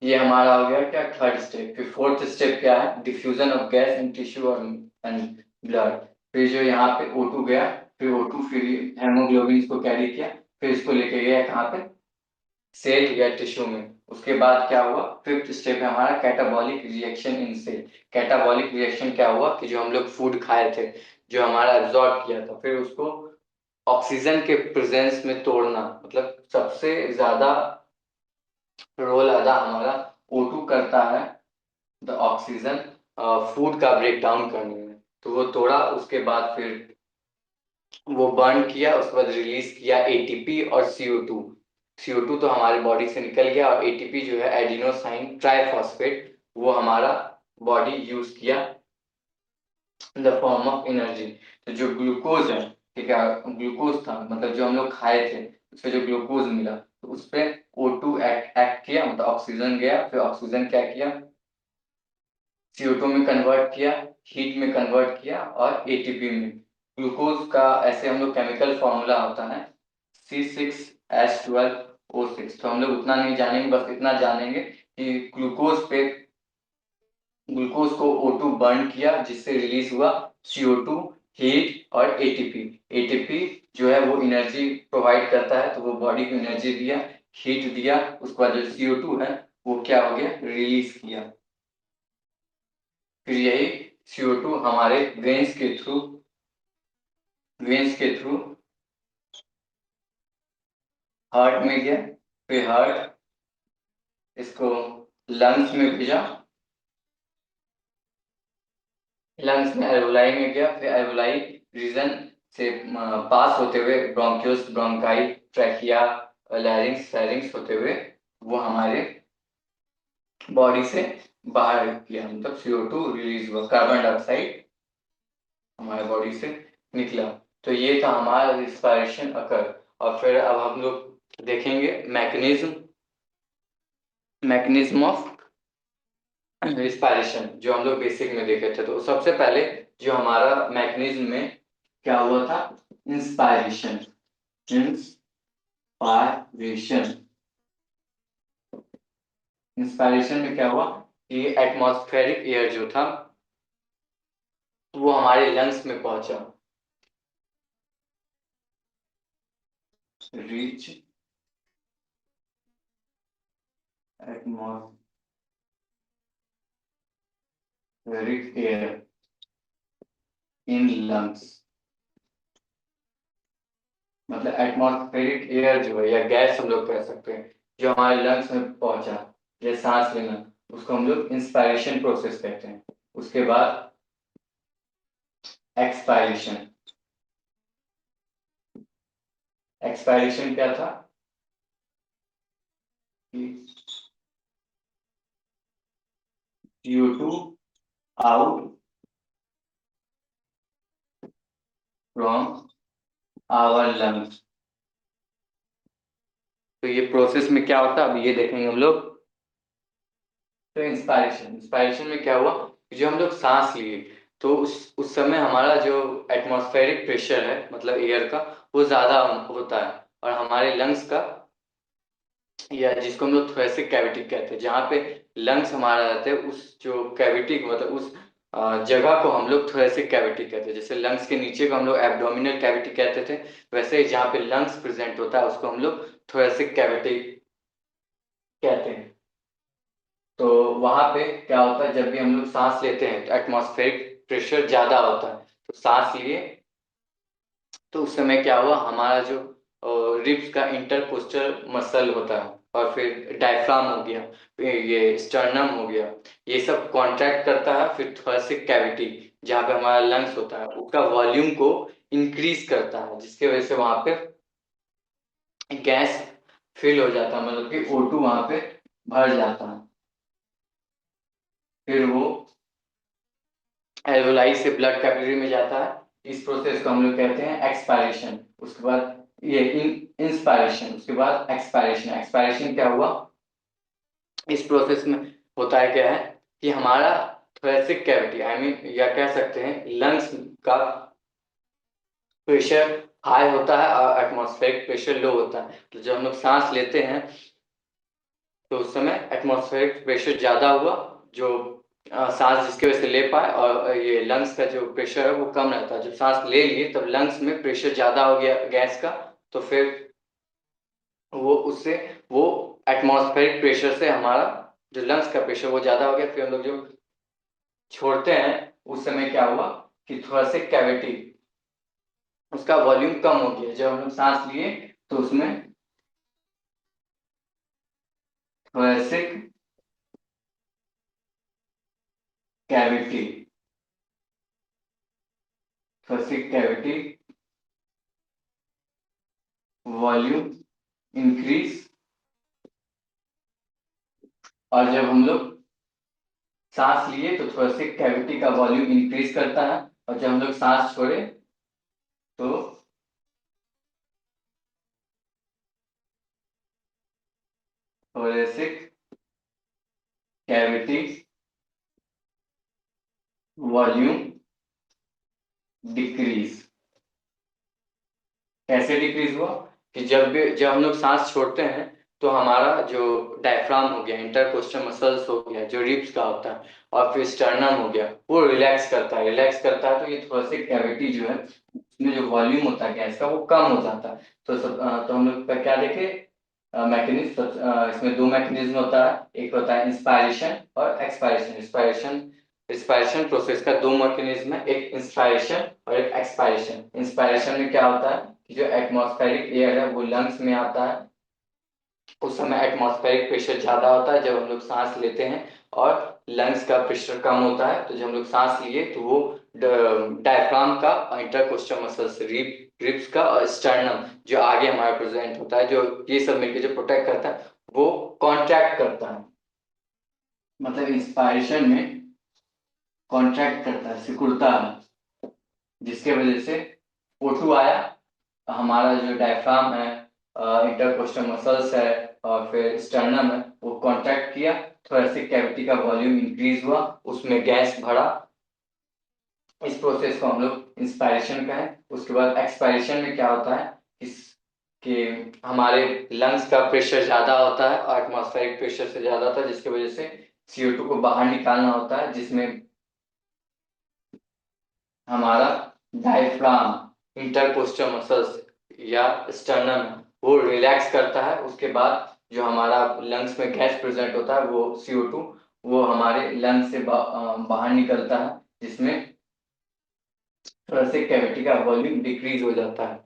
ये हमारा हो गया क्या, थर्ड स्टेप। फिर फोर्थ स्टेप क्या है, diffusion of gas in tissue और एंड ब्लड। फिर जो यहाँ पे O2 गया, फिर O2 फिर हेमोग्लोबिन इसको कैरी किया, फिर इसको लेके गया कहाँ पे, सेल या टिश्यू में। उसके बाद क्या हुआ, फिफ्थ स्टेप है हमारा catabolic reaction in cell. Catabolic reaction क्या हुआ कि जो हम लोग फूड खाए थे, जो हमारा एब्जॉर्ब किया था, फिर उसको ऑक्सीजन के प्रेजेंस में तोड़ना। मतलब सबसे ज्यादा रोल अदा हमारा O2 करता है द ऑक्सीजन फूड का ब्रेक डाउन करने में। तो वो तोड़ा, उसके बाद फिर वो बर्न किया, उसके बाद रिलीज किया ATP और CO2। CO2 तो हमारे बॉडी से निकल गया, और ATP जो है एडिनोसाइन ट्राइफॉस्फेट, वो हमारा बॉडी यूज किया in the form of energy. तो जो ग्लूकोज है, ठीक है, ग्लूकोज था, मतलब जो हम लोग खाए थे उससे जो ग्लूकोज मिला, तो उस पर O2 एक्ट किया, मतलब ऑक्सीजन गया, फिर ऑक्सीजन क्या किया, CO2 में कन्वर्ट किया, हीट में कन्वर्ट किया, और ATP में। ग्लूकोज का ऐसे हम लोग केमिकल फॉर्मूला होता है C6H12O6। तो हम लोग उतना नहीं जानेंगे, बस इतना जानेंगे कि ग्लूकोज को O2 बर्न किया, जिससे रिलीज हुआ CO2, हीट और ATP जो है वो एनर्जी प्रोवाइड करता है, तो वो बॉडी को एनर्जी दिया, हीट दिया। उसके बाद जो CO2 है वो क्या हो गया, रिलीज किया। फिर यही CO2 हमारे वेन्स के थ्रू हार्ट में गया, फिर हार्ट इसको लंग्स में भेजा, लंग्स में एल्वोलाई में गया, फिर एल्वोलाई रीजन से पास होते हुए ब्रोंकियोस, ब्रोंकाई, ट्रैकिया, लैरिंक्स, फेरिंक्स होते हुए वो हमारे बॉडी से बाहर गया, मतलब CO2 रिलीज हुआ, कार्बन डाइऑक्साइड हमारे बॉडी से निकला। तो ये था हमारा रिस्पायरेशन अकर। और फिर अब हम लोग देखेंगे मैकेनिज्म ऑफ रिस्पायरेशन, जो हम लोग बेसिक में देखे थे। तो सबसे पहले जो हमारा मैकेनिज्म में क्या हुआ था, इंस्पायरेशन। इंस्पायरेशन में क्या हुआ कि एटमॉस्फेरिक एयर जो था वो हमारे लंग्स में पहुंचा, reach atmospheric air. In lungs, मतलब एटमॉस्फेरिक एयर जो है या गैस हम लोग कह सकते हैं जो हमारे लंग्स में पहुंचा, जैसे सांस लेना, उसको हम लोग इंस्पायरेशन प्रोसेस कहते हैं। उसके बाद एक्सपायरेशन। एक्सपायरेशन क्या था कि CO2 out from our lungs। तो ये प्रोसेस में क्या होता है अब ये देखेंगे हम लोग। तो इंस्पायरेशन में क्या हुआ कि जो हम लोग सांस लिए तो उस समय हमारा जो एटमॉस्फेरिक प्रेशर है मतलब एयर का वो ज्यादा होता है और हमारे लंग्स का या जिसको हम लोग थोरेसिक कैविटी कहते हैं, जहाँ पे लंग्स हमारा रहता है उस जो कैविटी मतलब उस जगह को हम लोग थोरेसिक कैविटी कहते हैं। जैसे लंग्स के नीचे को हम लोग एब्डोमिनल कैविटी कहते थे, वैसे ही जहाँ पे लंग्स प्रेजेंट होता है उसको हम लोग थोरेसिक कैविटी कहते हैं। तो वहां पे क्या होता है जब भी हम लोग सांस लेते हैं तो एटमॉस्फेरिक प्रेशर ज्यादा होता है, तो सांस लिए तो उस समय क्या हुआ हमारा जो रिब्स का इंटरकोस्टल मसल होता है और फिर डायफ्राम हो गया, ये स्टर्नम हो गया, ये सब कॉन्ट्रैक्ट करता है। फिर थोरेसिक कैविटी जहाँ पे हमारा लंग्स होता है उसका वॉल्यूम को इंक्रीज करता है, जिसकी वजह से वहां पे गैस फिल हो जाता है, मतलब कि O2 वहां पे भर जाता है। फिर वो एल्वोलाई से ब्लड कैपिलरी में जाता है, इस प्रोसेस को हम लोग कहते हैं एक्सपायरेशन। उसके बाद ये इंस्पायरेशन, उसके बाद एक्सपायरेशन। एक्सपायरेशन क्या हुआ इस प्रोसेस में होता है क्या है कि हमारा थोरेसिक कैविटी आई मीन या कह सकते हैं लंग्स का प्रेशर हाई होता है और एटमॉस्फेरिक प्रेशर लो होता है। तो जब हम लोग सांस लेते हैं तो उस समय एटमॉस्फेरिक प्रेशर ज्यादा हुआ, जो सांस जिसकी वजह से ले पाए, और ये लंग्स का जो प्रेशर है वो कम रहता है। जब सांस ले लिए तब लंग्स में प्रेशर ज्यादा हो गया गैस का, तो फिर वो उससे वो एटमॉस्फेरिक प्रेशर से हमारा जो लंग्स का प्रेशर वो ज्यादा हो गया। फिर हम लोग जो छोड़ते हैं उस समय क्या हुआ कि थोरेसिक कैविटी उसका वॉल्यूम कम हो गया। जब हम लोग सांस लिए तो उसमें थोरेसिक कैविटी वॉल्यूम इंक्रीज, और जब हम लोग सांस लिए तो थोरेसिक कैविटी का वॉल्यूम इंक्रीज करता है, और जब हम लोग सांस छोड़े तो थोरेसिक कैविटी वॉल्यूम डिक्रीज। कैसे डिक्रीज हुआ कि जब हम लोग सांस छोड़ते हैं तो हमारा जो डायफ्राम हो गया, इंटरकोस्टल मसल्स हो गया जो रिब्स का होता है, और फिर स्टर्नम हो गया, वो रिलैक्स करता है तो ये थोरेसिक कैविटी जो है उसमें जो वॉल्यूम होता है गैस का वो कम हो जाता है। तो हम लोग क्या देखे मैकेनिज्म, इसमें दो मैकेनिज्म होता है, एक होता है इंस्पायरेशन और एक्सपायरेशन। इंस्पायरेशन प्रोसेस का दो मैकेनिज्म है, एक इंस्पायरेशन और एक एक्सपायरेशन। इंस्पायरेशन में क्या होता है कि जो एटमॉस्फेरिक एयर है वो लंग्स में आता है, उस समय एटमॉस्फेरिक प्रेशर ज्यादा होता है जब हम लोग सांस लेते हैं, और लंग्स का प्रेशर कम होता है। तो जब हम लोग सांस लिए तो वो डायफ्राम का और इंटरकोस्टल मसल्स रिब्स का और स्टर्नम जो आगे हमारा प्रेजेंट होता है, जो ये सब मिलकर जो प्रोटेक्ट करता है वो कॉन्ट्रैक्ट करता है। मतलब इंस्पायरेशन में कॉन्ट्रैक्ट करता है, सिकुड़ता है, जिसके वजह से O2 आया, हमारा जो डायफ्राम है, इंटरकोस्टल मसल्स है और फिर स्टर्नम है वो कॉन्ट्रैक्ट किया, थोरेसिक कैविटी का वॉल्यूम इंक्रीज हुआ, उसमें गैस भरा। इस प्रोसेस को हम लोग इंस्पायरेशन कहें। उसके बाद एक्सपायरेशन में क्या होता है कि हमारे लंग्स का प्रेशर ज्यादा होता है और एटमॉस्फेरिक प्रेशर से ज्यादा होता है, जिसकी वजह से CO2 को बाहर निकालना होता है, जिसमें हमारा डायफ्राम, इंटरकोस्टल मसल्स या स्टर्नम वो रिलैक्स करता है। उसके बाद जो हमारा लंग्स में गैस प्रेजेंट होता है वो CO2 वो हमारे लंग्स से बाहर निकलता है, जिसमें थोरेसिक कैविटी का वॉल्यूम डिक्रीज हो जाता है।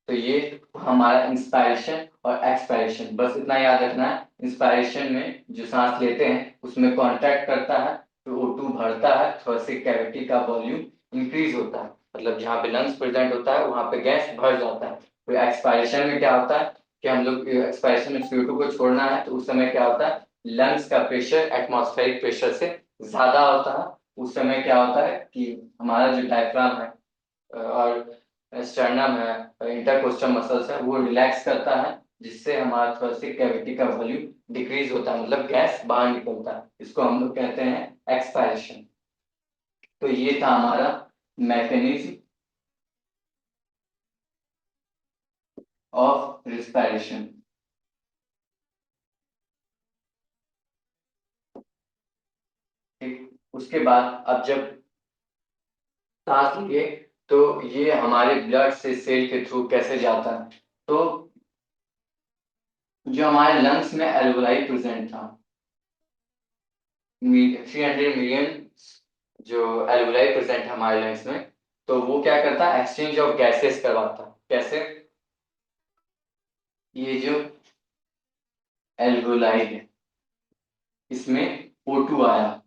तो ये हमारा इंस्पायरेशन और एक्सपायरेशन, बस इतना याद रखना है। इंस्पायरेशन में जो सांस लेते हैं उसमें कॉन्ट्रैक्ट करता है, तो O2 बढ़ता है, थोरेसिक कैविटी का वॉल्यूम इंक्रीज होता है, मतलब जहाँ पे लंग्स प्रेजेंट होता है वहां पे गैस भर जाता है। तो एक्सपायरेशन में क्या होता है कि हम लोग एक्सपायरेशन में CO2 को छोड़ना है, तो उस समय क्या होता है, लंग्स का प्रेशर एटमॉस्फेरिक प्रेशर से ज्यादा होता है। उस समय क्या होता है कि हमारा जो डायफ्राम है और स्टर्नम है, इंटरकोस्टल मसल्स है, वो रिलैक्स करता है, जिससे हमारा थोरेसिक कैविटी का वॉल्यूम डिक्रीज होता है, मतलब गैस बाहर निकलता है। इसको हम लोग कहते हैं एक्सपायरेशन। तो ये था हमारा मैकेनिज्म ऑफ रिस्पायरेशन। ठीक, उसके बाद अब जब सांस लिए तो ये हमारे ब्लड से सेल के थ्रू कैसे जाता है, तो जो हमारे लंग्स में एल्वोलाई प्रेजेंट था, 300 मिलियन जो एल्वोलाई प्रेजेंट है हमारे लंग्स में, तो वो क्या करता है, एक्सचेंज ऑफ गैसेस करवाता है। कैसे, ये जो एल्वोलाई है इसमें O2 आया,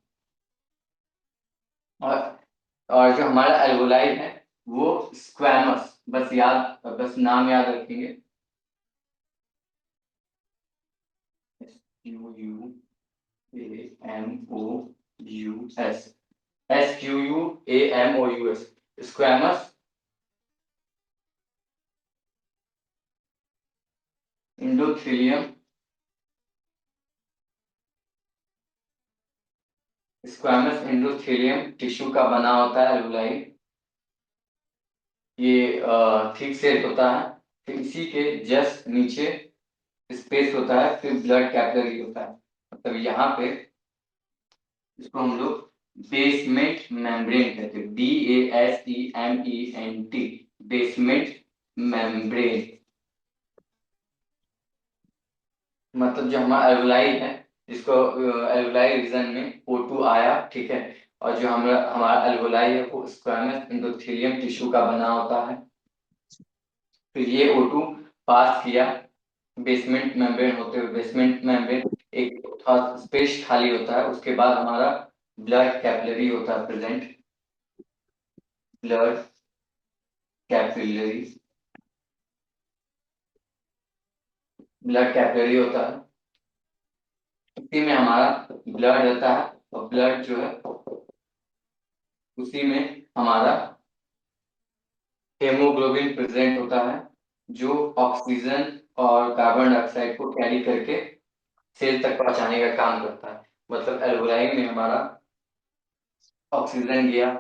और जो हमारा एल्वोलाई है वो स्क्वैमस, बस नाम याद रखेंगे, SQUAMOUS, स्क्वैमस इंडोथेलियम, स्क्वैमस इंडोथेलियम टिश्यू का बना होता है एल्वोलाई। ये थिक सेल होता है, फिर इसी के जस्ट नीचे स्पेस होता है, फिर ब्लड कैपिलरी होता है, मतलब यहाँ पे इसको हम लोग बेसमेंट मेम्ब्रेन कहते हैं, BASEMENT, बेसमेंट मेम्ब्रेन। मतलब जो हमारा एल्वोलाई है, जिसको एल्वोलाई रीजन में O2 आया, ठीक है, और जो हमारा एल्वोलाई है वो स्क्वैमस एंडोथेलियम टिश्यू का बना होता है। फिर ये O2 पास किया बेसमेंट मेम्ब्रेन होते हुए, बेसमेंट मेम्ब्रेन एक स्पेस खाली होता है, उसके बाद हमारा ब्लड कैपिलरी होता है present, blood capillary, blood capillary होता है, उसी में हमारा ब्लड रहता है, और ब्लड जो है उसी में हमारा हेमोग्लोबिन प्रेजेंट होता है, जो ऑक्सीजन और कार्बन डाइऑक्साइड को कैरी करके सेल तक पहुंचाने का काम करता है। मतलब एल्वोलाई में हमारा ऑक्सीजन गया,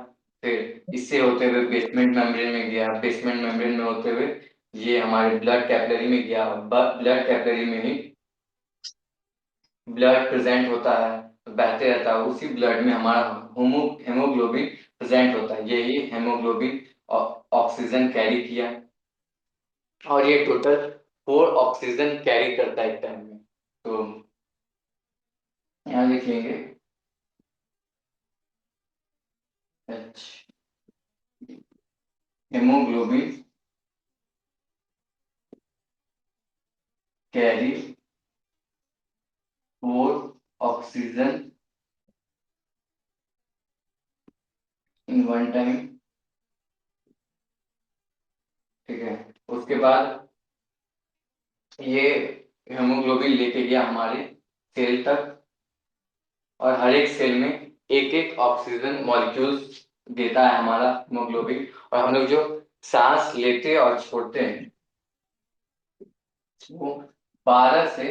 फिर इससे होते हुए बेसमेंट मेम्ब्रेन में गया, बेसमेंट मेम्ब्रेन में होते हुए ये हमारे ब्लड कैपिलरी में गया, ब्लड कैपिलरी में ही ब्लड प्रेजेंट होता है, बहते रहता है, उसी ब्लड में हमारा हेमोग्लोबिन प्रेजेंट होता है। यही हेमोग्लोबिन ऑक्सीजन कैरी किया, और ये टोटल 4 ऑक्सीजन कैरी करता है एक टाइम में। तो यहाँ लिख लेंगे H, haemoglobin carry 4 oxygen in one time, ठीक है। उसके बाद ये हेमोग्लोबिन लेके गया हमारे सेल तक, और हर एक सेल में एक एक ऑक्सीजन मॉलिक्यूल्स देता है हमारा हेमोग्लोबिन, और हम लोग जो सांस लेते और छोड़ते हैं वो 12 से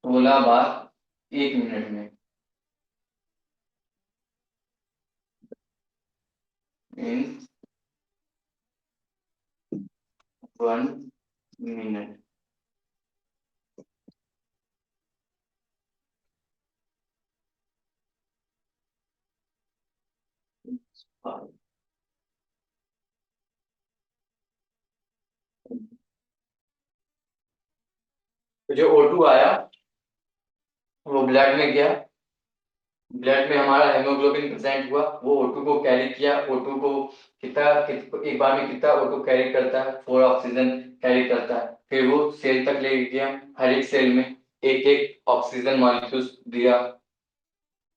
16 बार 1 मिनट में, इन 1 मिनट। तो जो O2 आया वो ब्लड में गया, ब्लड में हमारा हेमोग्लोबिन प्रेजेंट हुआ, वो O2 को कैरी किया। O2 को एक बार में कितना O2 कैरी करता है? 4 ऑक्सीजन कैरी करता है। फिर वो सेल तक ले गया, हर एक सेल में एक एक ऑक्सीजन मॉलिक्यूल्स दिया,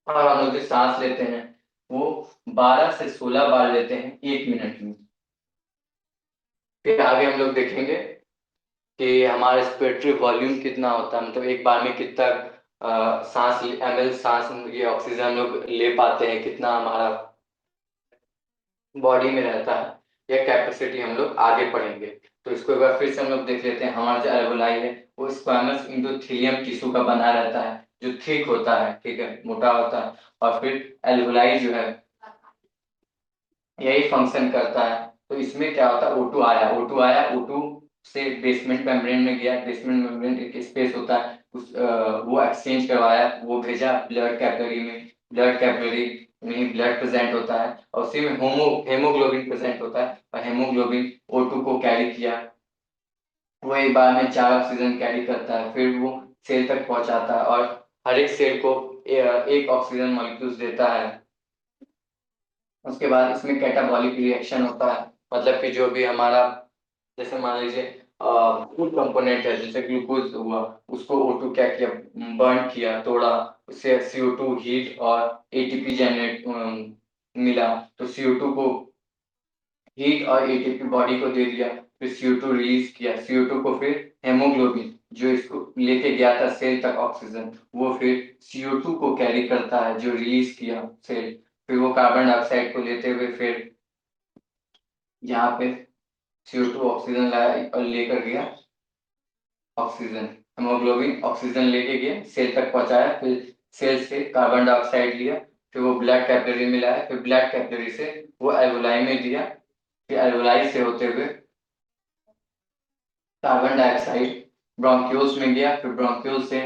और हम लोग जो सांस लेते हैं वो 12 से 16 बार लेते हैं 1 मिनट में। फिर आगे हम लोग देखेंगे कि हमारा रेस्पिरेटरी वॉल्यूम कितना होता है, मतलब एक बार में कितना सांस ml सांस ये ऑक्सीजन हम लोग ले पाते हैं, कितना हमारा बॉडी में रहता है, यह कैपेसिटी हम लोग आगे पढ़ेंगे। तो इसको एक बार फिर से हम लोग देख लेते हैं। हमारा जो एल्वेओलाई है वो स्क्वैमस एंडोथेलियम टिश्यू का बना रहता है, जो थिक होता है, ठीक है, मोटा होता है। और फिर एल्वेओलाई जो है यही फंक्शन करता है। तो इसमें क्या होता है, O2 आया, O2 से बेसमेंट मेम्ब्रेन में गया, बेसमेंट मेम्ब्रेन एक स्पेस होता है, वो एक्सचेंज करवाया, वो भेजा ब्लड कैपिलरी में, ब्लड कैपिलरी में ब्लड प्रेजेंट होता है, और उसी में हेमोग्लोबिन प्रेजेंट होता है, और हेमोग्लोबिन O2 को कैरी किया, वो एक बार में 4 ऑक्सीजन कैरी करता है, फिर वो सेल तक पहुंचाता है, और हर एक सेल को एक ऑक्सीजन मॉलिक्यूल्स देता है। उसके बाद इसमें कैटाबॉलिक रिएक्शन होता है, मतलब कि जो भी हमारा, जैसे मान लीजिए फूड कंपोनेंट है, जैसे ग्लूकोज हुआ, उसको O2 क्या किया, बर्न किया, तोड़ा, उससे CO2 हीट और ATP जनरेट मिला, तो CO2 को हीट और ATP बॉडी को दे दिया, फिर CO2 रिलीज किया, CO2 को फिर हेमोग्लोबिन जो इसको लेके गया था सेल तक ऑक्सीजन, वो फिर CO2 को कैरी करता है, जो रिलीज किया सेल, फिर वो कार्बन डाइऑक्साइड को लेते हुए फिर यहाँ पे CO2 ऑक्सीजन लाया और लेकर गया ऑक्सीजन, हेमोग्लोबिन ऑक्सीजन लेके गया, सेल तक पहुंचाया, फिर सेल से कार्बन डाइऑक्साइड लिया, फिर वो ब्लड कैपिलरी में लाया, फिर ब्लड कैपिलरी से वो एल्वेओलाई में दिया, फिर एल्वेओलाई से होते हुए कार्बन डाइऑक्साइड ब्रोंक्यूल्स में गया, फिर ब्रोंक्यूल से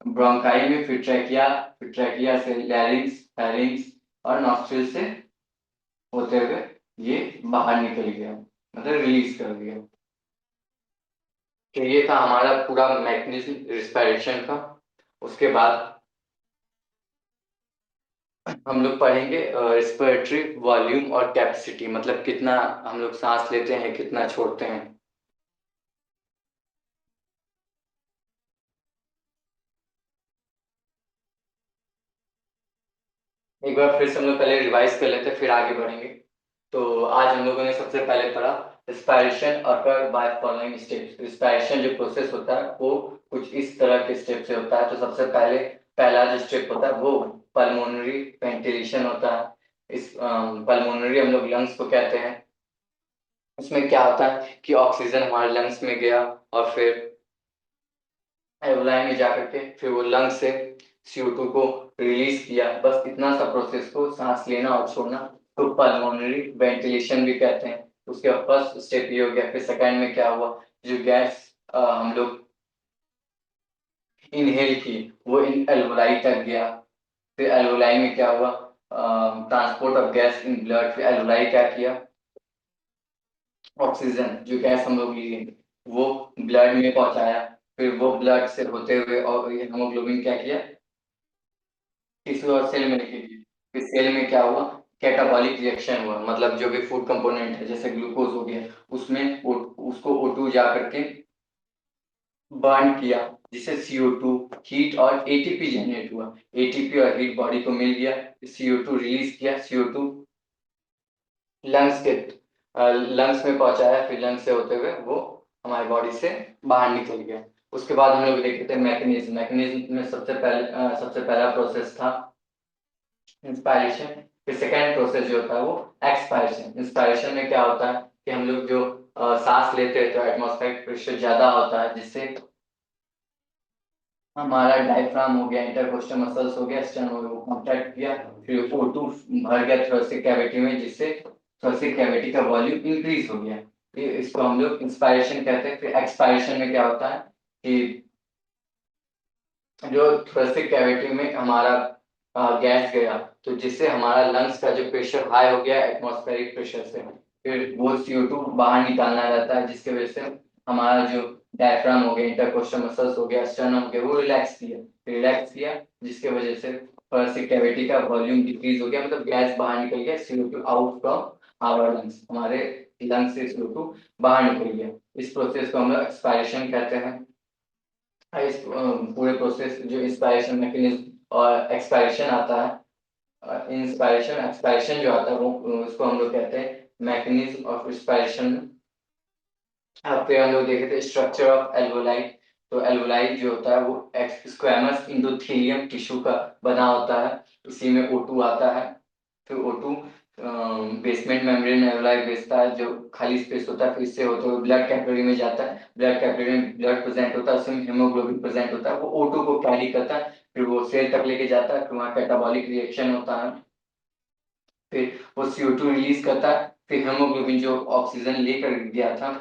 ब्रोंकाई में, फिर ट्रैकिया से लैरिंग्स, फेरिंग्स और नॉस्ट्रिल से होते हुए ये बाहर निकल गया, मतलब रिलीज कर दिया। तो ये था हमारा पूरा मैकेनिज्म रिस्पायरेशन का। उसके बाद हम लोग पढ़ेंगे रेस्पिरेटरी वॉल्यूम और कैपेसिटी, मतलब कितना हम लोग सांस लेते हैं, कितना छोड़ते हैं। एक बार फिर से हम लोग पहले रिवाइज कर लेते हैं, फिर आगे बढ़ेंगे। तो आज हम लोगों ने सबसे पहले पढ़ा respiration occur by following steps. Respiration जो प्रोसेस होता है वो कुछ इस तरह के स्टेप से होता है। तो सबसे पहले पहला जो स्टेप होता है वो पल्मोनरी वेंटिलेशन होता है। इस पल्मोनरी हम लोग लंग्स को कहते हैं। उसमें क्या होता है कि ऑक्सीजन हमारे लंग्स में गया और फिर एल्वेओलाई में जाकर के फिर वो लंग से CO2 को रिलीज किया। बस इतना सा प्रोसेस को सांस लेना और छोड़ना तो पल्मोनरी वेंटिलेशन भी कहते हैं। उसके फर्स्ट स्टेप ये हो गया। फिर सेकंड में क्या हुआ, जो गैस हम लोग इनहेल की वो इन एल्वेओलाई तक गया। फिर एल्वेओलाई में क्या हुआ, transport of gas in blood. फिर एल्वेओलाई क्या किया, ऑक्सीजन जो गैस हम लोग लिए वो ब्लड में पहुंचाया। फिर वो ब्लड से होते हुए और ये हेमोग्लोबिन क्या किया, टिश्यू और सेल में लेके गया। फिर सेल में क्या हुआ, कैटाबॉलिक रिएक्शन हुआ, मतलब जो भी फूड कंपोनेंट है जैसे ग्लूकोज हो गया उसमें उसको O2 जा करके बर्न किया, जिससे CO2 हीट और ATP जनरेट हुआ। ATP और हीट बॉडी को मिल गया, CO2 रिलीज किया, CO2 लंग्स में पहुंचाया, फिर लंग्स से होते हुए वो हमारी बॉडी से बाहर निकल गया। उसके बाद हम लोग देखते थे मैकेनिज्म में सबसे पहला प्रोसेस था इंस्पायरेशन। फिर सेकेंड प्रोसेस जो होता है वो एक्सपायरेशन। इंस्पायरेशन में क्या होता है कि हम लोग जो सांस लेते हैं तो एटमॉस्फेरिक प्रेशर ज्यादा होता है, जिससे हमारा डायफ्राम हो गया, इंटरकोस्टल मसल्स हो गया, स्टर्न हो गया, वो कॉन्ट्रैक्ट किया, फिर O2 भर गया थोरेसिक कैविटी में, जिससे थोरेसिक कैविटी का वॉल्यूम इंक्रीज हो गया। फिर इसको हम लोग इंस्पायरेशन कहते हैं। फिर एक्सपायरेशन में क्या होता है कि जो थोरेसिक कैविटी में हमारा गैस गया तो जिससे हमारा लंग्स का जो प्रेशर हाई हो गया एटमॉस्फेरिक प्रेशर से, फिर वो CO2 बाहर निकालना रहता है, जिसके वजह से हमारा जो डायफ्राम हो गया, इंटरकोस्टल मसल्स हो गया, स्टर्नम हो गया, वो रिलैक्स किया जिसके वजह से थोड़ा सी कैविटी का वॉल्यूम डिक्रीज हो गया, मतलब गैस बाहर निकल गया, CO2 out from our lungs, हमारे लंग्स से CO2 बाहर निकल गया। इस प्रोसेस को हम लोग एक्सपायरेशन कहते हैं। इस पूरे प्रोसेस जो इंस्पायरेशन मैकेनिज्म और एक्सपायरेशन आता है, इंस्पायरेशन एक्सपायरेशन जो आता है वो उसको हम लोग कहते हैं मैकेनिज्म ऑफ इंस्पायरेशन। फिर हम लोग देखे थे स्ट्रक्चर ऑफ एल्वोलाई। तो एल्वोलाई जो होता है वो स्क्वैमस इंडोथेलियम टिश्यू का बना होता है, इसी में O2 आता है। फिर O2 बेसमेंट मेम्ब्रेन एल्वोलाई भेजता है, जो खाली स्पेस होता है, फिर इससे होते हुए ब्लड कैपिलरी में जाता है, ब्लड कैपिलरी में ब्लड प्रेजेंट होता है, उसमें हेमोग्लोबिन प्रेजेंट होता है, वो O2 को कैरी करता है, फिर वो सेल तक लेके जाता है, फिर वहाँ कैटाबॉलिक रिएक्शन होता है, फिर वो CO2 रिलीज करता है, फिर हेमोग्लोबिन जो ऑक्सीजन लेकर गया था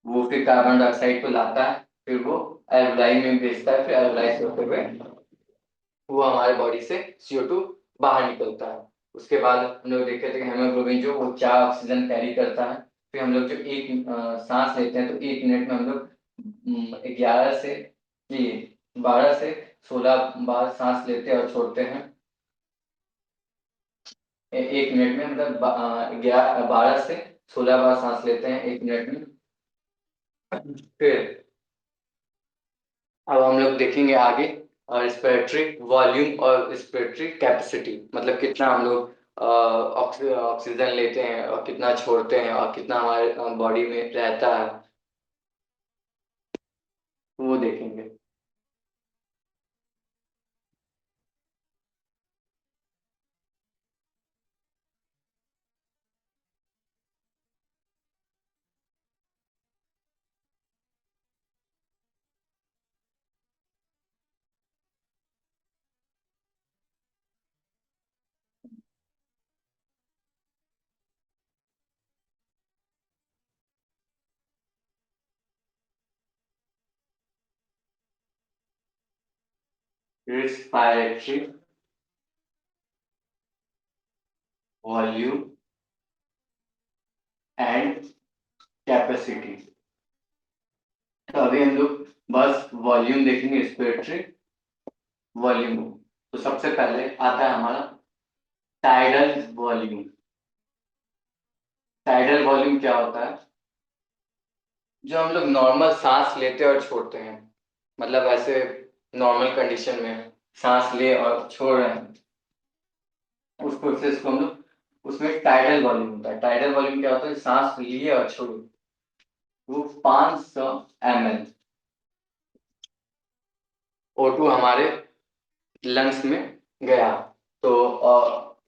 वो फिर कार्बन डाइऑक्साइड को लाता है, फिर वो एल्वोलाई में भेजता है, फिर एल्वोलाई से होते हुए वो हमारे बॉडी से CO2 बाहर निकलता है। उसके बाद हम लोग देखे थे कि हेमोग्लोबिन जो वो 4 ऑक्सीजन कैरी करता है। फिर हम लोग जो एक सांस लेते हैं तो 1 मिनट में हम लोग 11 से 12 से 16 बार सांस लेते हैं और छोड़ते हैं। 1 मिनट में मतलब 12 से 16 बार सांस लेते हैं 1 मिनट में। फिर अब हम लोग देखेंगे आगे रेस्पिरेटरी वॉल्यूम और रेस्पिरेटरी कैपेसिटी, मतलब कितना हम लोग ऑक्सीजन लेते हैं और कितना छोड़ते हैं और कितना हमारे बॉडी में रहता है, वो देखेंगे। Respiratory volume and capacity. तो अभी हम लोग बस वॉल्यूम देखेंगे, रेस्पिरेटरी वॉल्यूम। तो सबसे पहले आता है हमारा टाइडल वॉल्यूम। टाइडल वॉल्यूम क्या होता है? जो हम लोग नॉर्मल सांस लेते और छोड़ते हैं, मतलब ऐसे नॉर्मल कंडीशन में सांस ले और छोड़ रहे हैं, उस प्रोसेस को हम लोग, उसमें टाइडल वॉल्यूम होता है। टाइडल वॉल्यूम क्या होता है? सांस लिए और छोड़े, वो 500 ml O2 हमारे लंग्स में गया। तो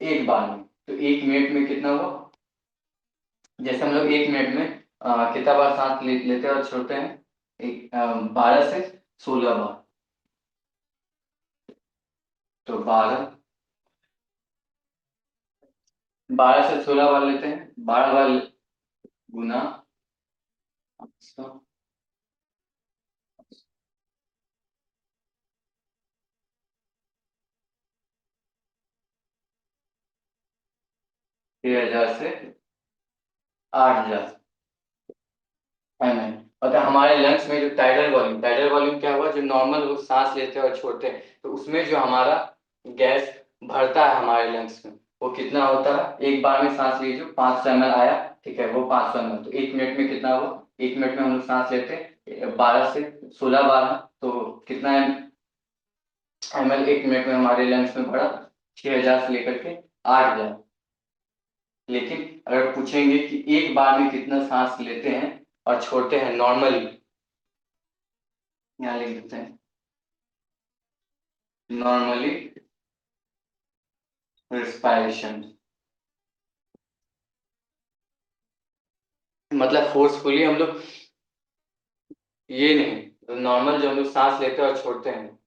एक बार में, तो 1 मिनट में कितना हुआ? जैसे हम लोग 1 मिनट में कितना बार सांस लेते हैं और छोड़ते हैं? 12 से 16 बार। तो 12 से 16 बार लेते हैं, 12 बार गुना 6,000 से 8,000 ml। मतलब हमारे लंग्स में जो टाइडल वॉल्यूम क्या हुआ? जो नॉर्मल लोग सांस लेते हैं और छोड़ते हैं, तो उसमें जो हमारा गैस भरता है हमारे लंग्स में, वो कितना होता है? एक बार में सांस लीजिए, 500 ml आया, ठीक है, वो 500 ml। तो 1 मिनट में कितना हुआ? 1 मिनट में हम लोग सांस लेते हैं 12 से 16 बार, तो कितना ml 1 मिनट में हमारे लंग्स में भरा? 6,000 से लेकर के 8,000। लेकिन अगर पूछेंगे कि एक बार में कितना सांस लेते हैं और छोड़ते हैं नॉर्मली, यहाँ लिख देते हैं नॉर्मली रिस्पायरेशन, मतलब फोर्सफुली हम लोग ये नहीं, तो नॉर्मल जो हम लोग सांस लेते हैं और छोड़ते हैं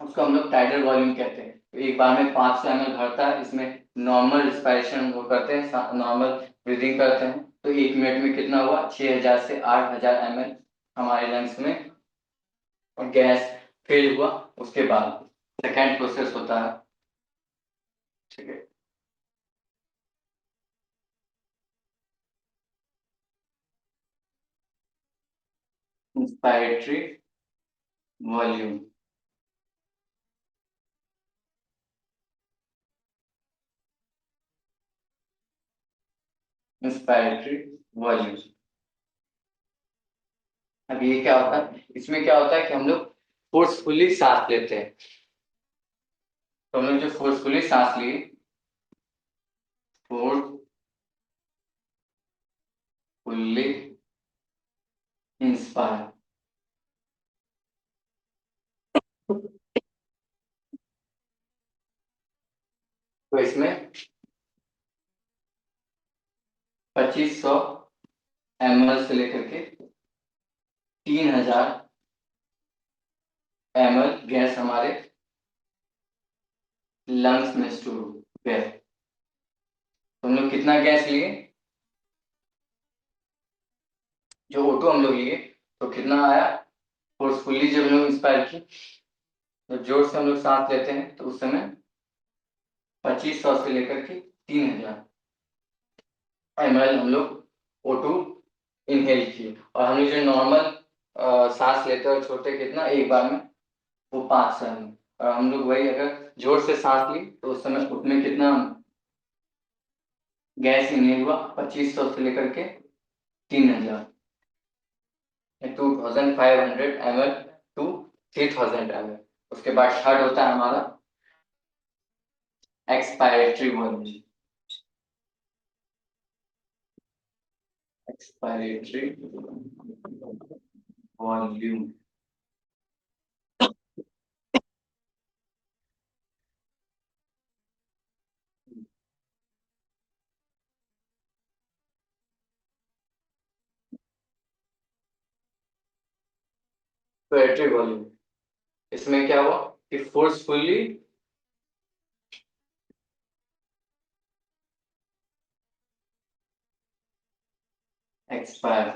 उसको हम लोग टाइडल वॉल्यूम कहते हैं। तो एक बार में 500 ml भरता है, इसमें नॉर्मल रिस्पायरेशन वो करते हैं, नॉर्मल ब्रीदिंग करते हैं, तो 1 मिनट में कितना हुआ? 6,000 से 8,000 ml हमारे लंग्स में गैस फिल हुआ। उसके बाद सेकेंड प्रोसेस होता है, ठीक है, इंस्पायरेटरी वॉल्यूम। Inspiratory volume. अब ये क्या होता है, इसमें क्या होता है कि हम लोग फोर्सफुली सांस लेते हैं। तो हम लोग जो फोर्सफुली सांस लिए, फोर्सफुली इंस्पायर, तो इसमें 2500 ml से लेकर के 3000 ml गैस हमारे लंग्स में स्टोर गए। तो हम लोग कितना गैस लिए, जो O2 हम लोग लिए, तो कितना आया, फोर्सफुली जब हम लोग इंस्पायर की, जब जोर से हम लोग सांस लेते हैं तो उस समय 2500 से लेकर के 3000 ml हम लोग O2 इनहेल किए। और हम लोग जो नॉर्मल सांस लेते हैं और छोड़ते कितना एक बार में, वो 500 ml। और हम लोग वही अगर जोर से सांस ली तो उस समय उसमें कितना गैस इनहेल हुआ, 2500 से लेकर के 3000, 2500 ml टू 3000 ml। उसके बाद थर्ड होता है हमारा expiratory volume. Expiratory volume expiratory volume, इसमें क्या हुआ कि फोर्सफुली एक्सपायर,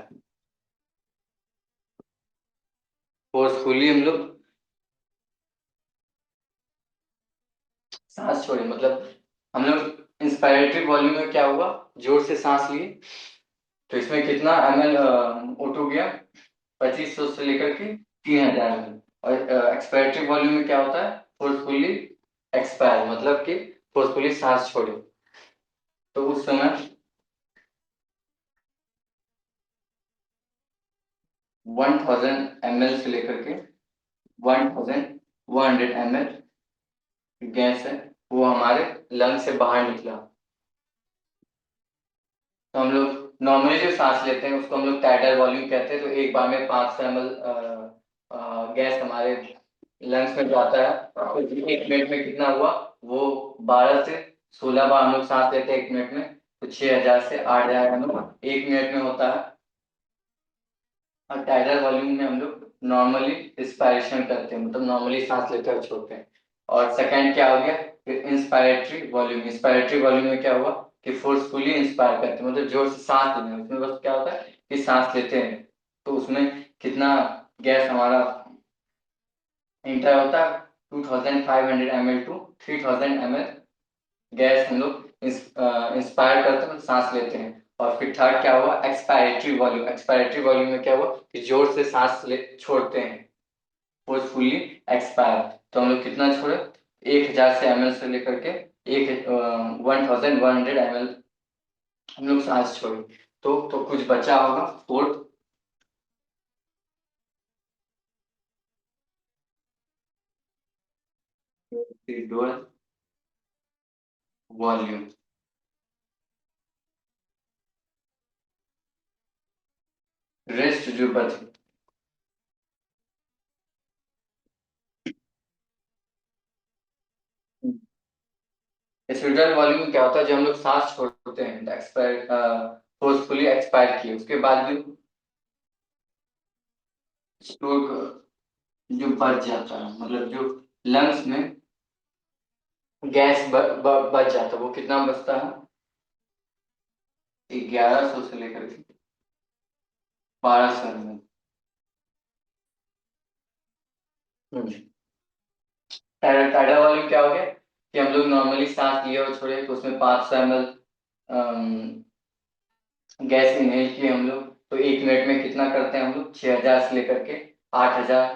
फोर्सफुली हम लोग सांस छोड़े, मतलब हम लोग इंस्पायरेटरी वॉल्यूम में क्या हुआ, जोर से सांस लिए तो इसमें कितना ml O2 गया, 2500 से लेकर के 3000 ml। और एक्सपायरेटरी वॉल्यूम में क्या होता है, फोर्सफुली एक्सपायर, मतलब कि फोर्सफुली सांस छोड़े, तो उस समय 1000 ml से लेकर के 1100 ml गैस है वो हमारे लंग से बाहर निकला। तो हम लोग नॉर्मली जो सांस लेते हैं उसको हम लोग टाइडल वॉल्यूम कहते हैं। तो एक बार में 500 ml गैस हमारे लंग्स में जाता है, तो एक मिनट में कितना हुआ, वो 12 से 16 बार हम लोग सांस लेते हैं एक मिनट में, तो 6000 से 8000 ml एक मिनट में होता है। और टाइडल वॉल्यूम में हम लोग नॉर्मली इंस्पायरेशन करते हैं, मतलब नॉर्मली सांस लेते हैं और छोड़ते हैं। और सेकंड क्या हो गया, इंस्पायरेटरी वॉल्यूम। इंस्पायरेटरी वॉल्यूम में क्या हुआ कि फोर्सफुली इंस्पायर करते हैं, मतलब जोर से सांस लेते हैं। उसमें बस क्या होता है कि सांस लेते हैं तो उसमें कितना गैस हमारा इंटर होता है, 2500 ml टू 3000 ml गैस हम लोग इंस्पायर करते हैं, मतलब सांस लेते हैं। और फिर थर्ड क्या हुआ, एक्सपायरेटरी वॉल्यूम। एक्सपायरेटरी वॉल्यूम में क्या हुआ कि जोर से सांस छोड़ते हैं, फोर्सफुली एक्सपायर। तो हम लोग कितना छोड़े, 1000 से ml से लेकर के 1100 ml हम लोग सांस छोड़े। तो कुछ बचा होगा फोर्थ, वॉल्यूम। रेस्ट जो बच, रेसिडुअल वॉल्यूम में क्या होता है, जब हम लोग सांस छोड़ते हैं एक्सपायर, फोर्सफुली एक्सपायर किए उसके बाद जो स्टोर जो बच जाता है, मतलब जो लंग्स में गैस बच जाता है, वो कितना बचता है, 1100 से लेकर के 1200 में। टाइडल वॉल्यूम क्या हो गया कि हम लोग नॉर्मली सांस लिए और छोड़े तो उसमें 500 ml गैस इनहेल किए हम लोग, तो एक मिनट में कितना करते हैं हम लोग, 6000 से लेकर के 8000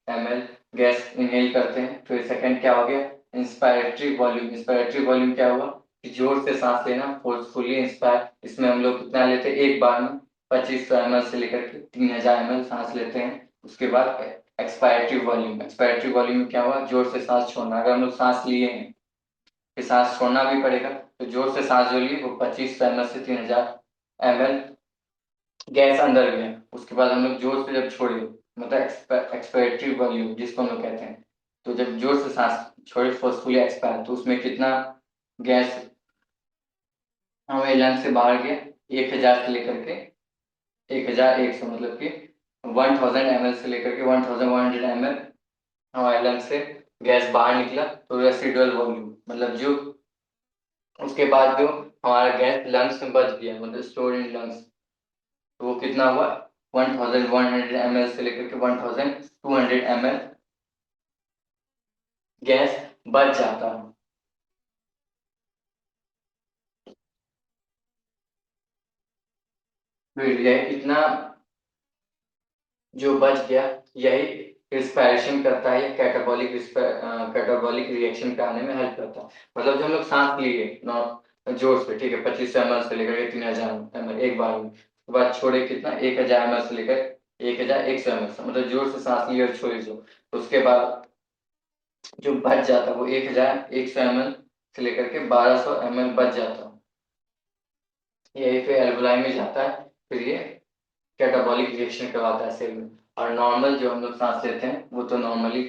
ml गैस इनहेल करते हैं। फिर सेकंड क्या हो गया, इंस्पायरेटरी वॉल्यूम। इंस्पायरेटरी वॉल्यूम क्या हुआ कि जोर से सांस लेना, फोर्सफुली इंस्पायर, इसमें हम लोग कितना लेते हैं एक बार में 2500 ml से लेकर के 3000 ml सांस लेते हैं। उसके बाद एक्सपायरेटरी वॉल्यूम में क्या हुआ, जोर से सांस छोड़ना। अगर हम लोग सांस लिए हैं फिर सांस छोड़ना भी पड़ेगा, तो जोर से सांस जो लिए वो 2500 ml से 3000 ml गैस अंदर गया। उसके बाद हम लोग जोर से जब छोड़े, मतलब एक्सपायरेटरी वॉल्यूम जिसको हम लोग कहते हैं, तो जब जोर से सांस छोड़े फोर्सफुली एक्सपायर, तो उसमें कितना गैस हमारे लंग से बाहर गया, 1000 से लेकर के 1100, मतलब कि 1000 ml से लेकर के 1100 ml हमारे लंग से गैस बाहर निकला। तो रेसिडुअल वॉल्यूम मतलब जो उसके बाद जो हमारा गैस लंग्स में बच गया, मतलब स्टोर इन लंग्स, तो वो कितना हुआ 1100 ml से लेकर के 1200 ml गैस बच जाता है। फिर यह इतना जो बच गया यही रिस्पायरेशन करता है, या कैटाबॉलिक रिएक्शन पे आने में हेल्प करता है। मतलब जो हम लोग सांस लिए जोर से, ठीक है, 2500 ml से लेकर 3000 ml एक बार में, उसके बाद छोड़े कितना 1000 ml से लेकर 1100 ml, मतलब जोर से सांस लिए और छोड़े जो, तो उसके बाद जो बच जाता वो 1100 ml से लेकर के 1200 ml बच जाता, यही फिर एल्वुलाई में जाता है, फिर ये कैटाबॉलिक रिएक्शन करवाता है सेल में। और नॉर्मल जो हम लोग सांस लेते हैं वो तो नॉर्मली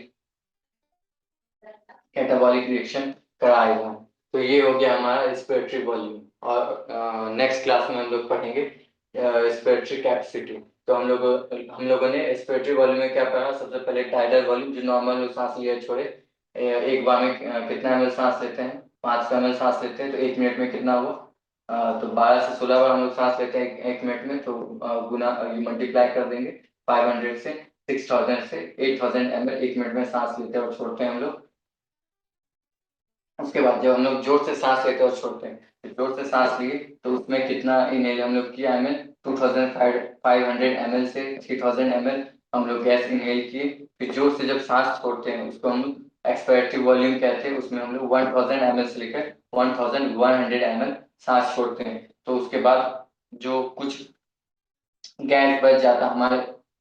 कैटाबॉलिक रिएक्शन कराएगा। तो ये हो गया हमारा रेस्पिरेटरी वॉल्यूम। और नेक्स्ट क्लास में हम लोग पढ़ेंगे रेस्पिरेटरी कैपेसिटी। तो हम लोगों ने रेस्पिरेटरी वॉल्यूम में क्या पढ़ा, सबसे पहले टाइडल वॉल्यूम, जो नॉर्मल लोग सांस लिए छोड़े एक बार में कितना ml सांस लेते हैं, 500 ml सांस लेते हैं, तो 1 मिनट में कितना हुआ, तो 12 से 16 बार हम लोग सांस लेते हैं एक मिनट में, तो गुना मल्टीप्लाई कर देंगे 500 से 6000 से 8000 ml 1 मिनट में सांस लेते हैं और छोड़ते हैं हम लोग। उसके बाद जब हम लोग जोर से सांस लेते हैं और छोड़ते हैं, तो जोर से सांस लिए तो उसमें कितना इनहेल हम लोग किया ml 2500 ml से 3000 ml हम लोग गैस इनहेल किए। फिर जोर से जब सांस छोड़ते हैं उसको हम एक्सपायरेटरी वॉल्यूम कहते हैं, उसमें हम लोग 1000 ml से लेकर 1100 ml सांस छोड़ते हैं। तो उसके बाद जो कुछ गैस बच जाता हमारे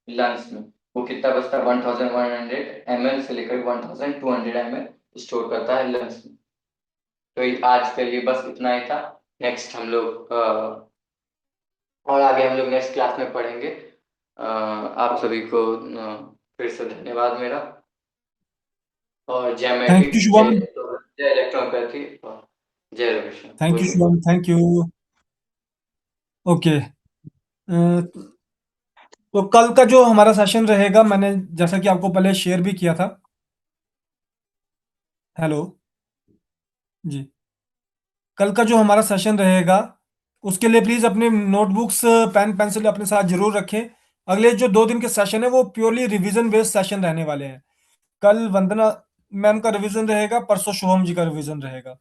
लंग्स में, वो कितना बचता है 1100 ml से लेकर 1200 ml स्टोर करता है लंग्स में। तो आज के लिए बस इतना ही था। नेक्स्ट हम लोग और आगे हम लोग नेक्स्ट क्लास में पढ़ेंगे। आप सभी को फिर से धन्यवाद मेरा, और जय थैंक मैट्रिक, यू शुभम, जय इलेक्ट्रोपैथी, और जय Ravishankar. Thank you Shubham, thank you. Okay, तो कल का जो हमारा सेशन रहेगा, मैंने जैसा कि आपको पहले शेयर भी किया था। हेलो जी, कल का जो हमारा सेशन रहेगा उसके लिए प्लीज अपने नोटबुक्स पेन पेंसिल अपने साथ जरूर रखें। अगले जो 2 दिन के सेशन है वो प्योरली रिवीजन बेस्ड सेशन रहने वाले हैं। कल वंदना मैम का रिवीजन रहेगा, परसों शुभम जी का रिवीजन रहेगा।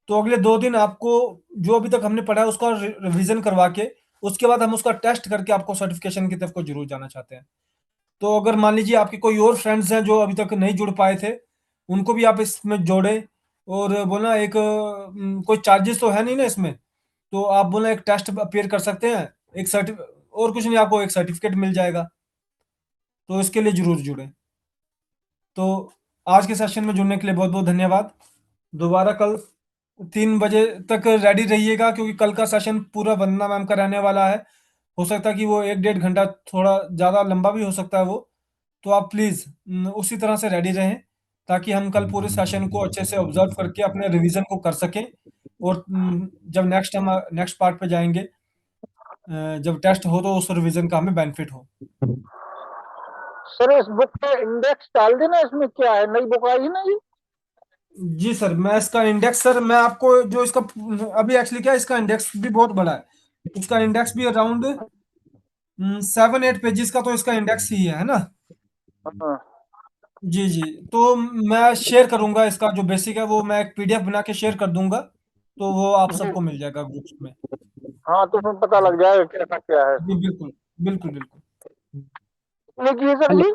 तो अगले 2 दिन आपको जो अभी तक हमने पढ़ा है उसका रिवीजन करवा के उसके बाद हम उसका टेस्ट करके आपको सर्टिफिकेशन की तरफ को जरूर जाना चाहते हैं। तो अगर मान लीजिए आपके कोई और फ्रेंड्स हैं जो अभी तक नहीं जुड़ पाए थे, उनको भी आप इसमें जोड़े, और बोला एक कोई चार्जेस तो है नहीं ना इसमें, तो आप बोला एक टेस्ट अपेयर कर सकते हैं, एक और कुछ नहीं, आपको एक सर्टिफिकेट मिल जाएगा। तो इसके लिए जरूर जुड़े। तो आज के सेशन में जुड़ने के लिए बहुत बहुत धन्यवाद। दोबारा कल 3 बजे तक रेडी रहिएगा, क्योंकि कल का सेशन पूरा वंदना मैम का रहने वाला है। हो सकता है कि वो 1-1.5 घंटा थोड़ा ज़्यादा लंबा भी हो सकता है वो। तो आप प्लीज़ उसी तरह से रेडी रहें, ताकि हम कल पूरे सेशन को अच्छे से ऑब्जर्व करके अपने रिवीजन को कर सकें, और जब हम नेक्स्ट पार्ट पे जाएंगे, जब टेस्ट हो, तो उस रिवीजन का हमें बेनिफिट हो। सर इस बुक का इंडेक्स डाल देना, इसमें क्या है, नई बुक आई ना ये? जी सर, मैं इसका इंडेक्स, सर मैं आपको जो इसका अभी एक्चुअली क्या है, इसका इंडेक्स भी बहुत बड़ा है। इसका इंडेक्स भी अराउंड 7-8 पेजेस का तो इसका इंडेक्स ही है ना। हाँ। जी जी, तो मैं शेयर करूंगा, इसका जो बेसिक है वो मैं एक पीडीएफ बना के शेयर कर दूंगा, तो वो आप सबको मिल जाएगा ग्रुप्स में। हाँ, तो उसमें पता लग जाएगा कैसा क्या है। जी बिल्कुल बिल्कुल बिल्कुल। कितने की है सर जी?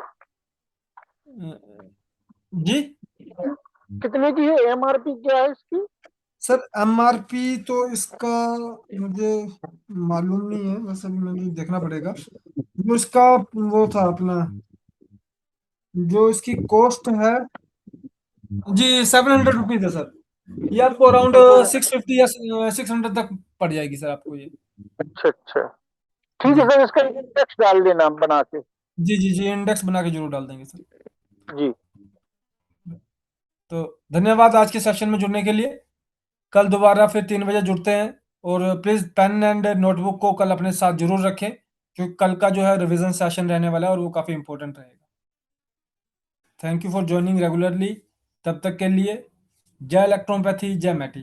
जी कितने की है, एमआरपी क्या है इसकी? सर एमआरपी तो इसका मुझे मालूम नहीं है, वैसे भी मुझे देखना पड़ेगा। जो इसका वो था अपना, जो इसकी कॉस्ट है जी 700 रुपीज है सर। ये आपको अराउंड 650 या 600 तक पड़ जाएगी सर आपको ये। अच्छा अच्छा, ठीक है सर, इसका इंडेक्स डाल देना बना के। जी जी जी, इंडेक्स बना के जरूर डाल देंगे सर। जी तो धन्यवाद आज के सेशन में जुड़ने के लिए। कल दोबारा फिर 3 बजे जुड़ते हैं, और प्लीज पेन एंड नोटबुक को कल अपने साथ जरूर रखें, क्योंकि कल का जो है रिवीजन सेशन रहने वाला है और वो काफी इंपॉर्टेंट रहेगा। Thank you for joining regularly. तब तक के लिए जय इलेक्ट्रोपैथी, जय मैटी।